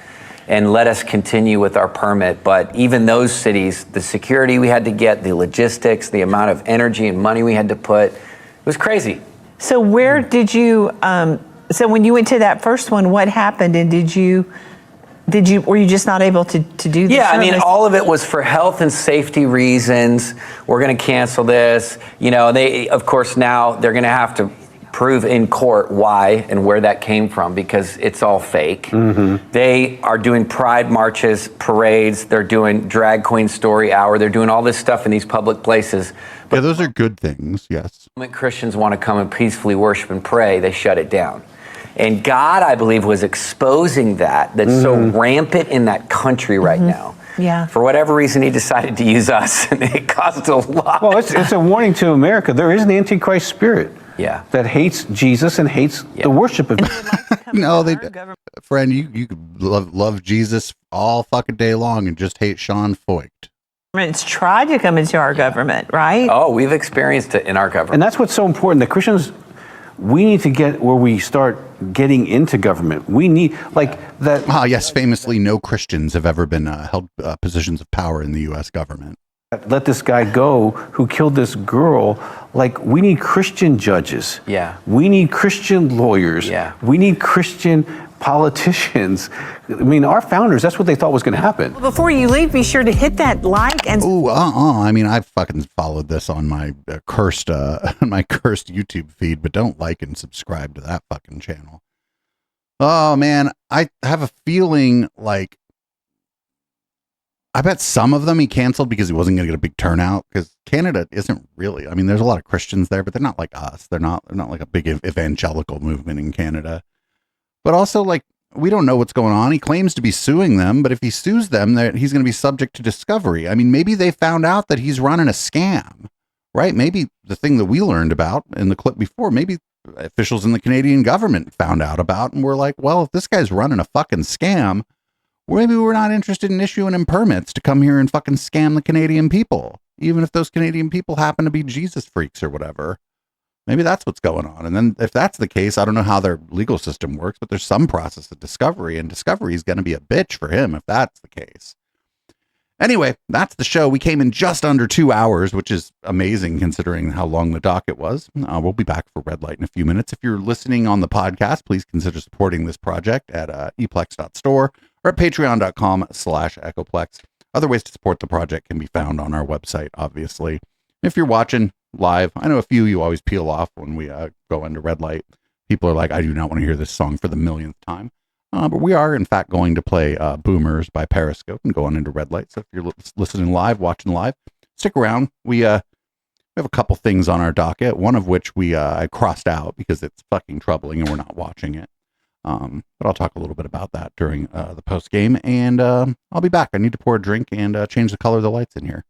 and let us continue with our permit. But even those cities, the security we had to get, the logistics, the amount of energy and money we had to put, it was crazy. So where did you? So when you went to that first one, what happened? And were you just not able to do? Yeah, I mean, service? all of it was for health and safety reasons. We're going to cancel this. You know, they, of course, now they're going to have to prove in court why and where that came from, because it's all fake. They are doing pride marches, parades. They're doing drag queen story hour. They're doing all this stuff in these public places. But those are good things, yes. When Christians want to come and peacefully worship and pray, they shut it down. And God, I believe, was exposing that's so rampant in that country right now. Yeah. For whatever reason, he decided to use us, and it caused a lot. Well, it's a warning to America. There is an Antichrist spirit that hates Jesus and hates the worship of No, friend, you could love Jesus all fucking day long and just hate Sean Feucht. It's tried to come into our government, right? Oh, we've experienced it in our government. And that's what's so important. The Christians, we need to get where we start getting into government. We need, like that. Ah, yes, famously, no Christians have ever been held positions of power in the U.S. government. Let this guy go who killed this girl. Like, we need Christian judges. Yeah. We need Christian lawyers. Yeah. We need Christian politicians. I mean, our founders, that's what they thought was going to happen. Well, before you leave, be sure to hit that like and. Ooh, I mean, I fucking followed this on my cursed YouTube feed, but don't like and subscribe to that fucking channel. Oh man, I have a feeling like I bet some of them he canceled because he wasn't going to get a big turnout, because Canada isn't really, I mean, there's a lot of Christians there, but they're not like us. They're not like a big evangelical movement in Canada. But also, like, we don't know what's going on. He claims to be suing them, but if he sues them, he's going to be subject to discovery. I mean, maybe they found out that he's running a scam, right? Maybe the thing that we learned about in the clip before, maybe officials in the Canadian government found out about and were like, well, if this guy's running a fucking scam, maybe we're not interested in issuing him permits to come here and fucking scam the Canadian people, even if those Canadian people happen to be Jesus freaks or whatever. Maybe that's what's going on. And then if that's the case, I don't know how their legal system works, but there's some process of discovery, and discovery is going to be a bitch for him if that's the case. Anyway, that's the show. We came in just under 2 hours, which is amazing considering how long the docket was. We'll be back for Red Light in a few minutes. If you're listening on the podcast, please consider supporting this project at eplex.store or at patreon.com/echoplex. Other ways to support the project can be found on our website, obviously. If you're watching live, I know a few you always peel off when we go into Red Light. People are like, I do not want to hear this song for the millionth time. But we are, in fact, going to play Boomers by Periscope and go on into Red Light. So if you're listening live, watching live, stick around. We have a couple things on our docket, one of which I crossed out because it's fucking troubling and we're not watching it. But I'll talk a little bit about that during the post game. And I'll be back. I need to pour a drink and change the color of the lights in here.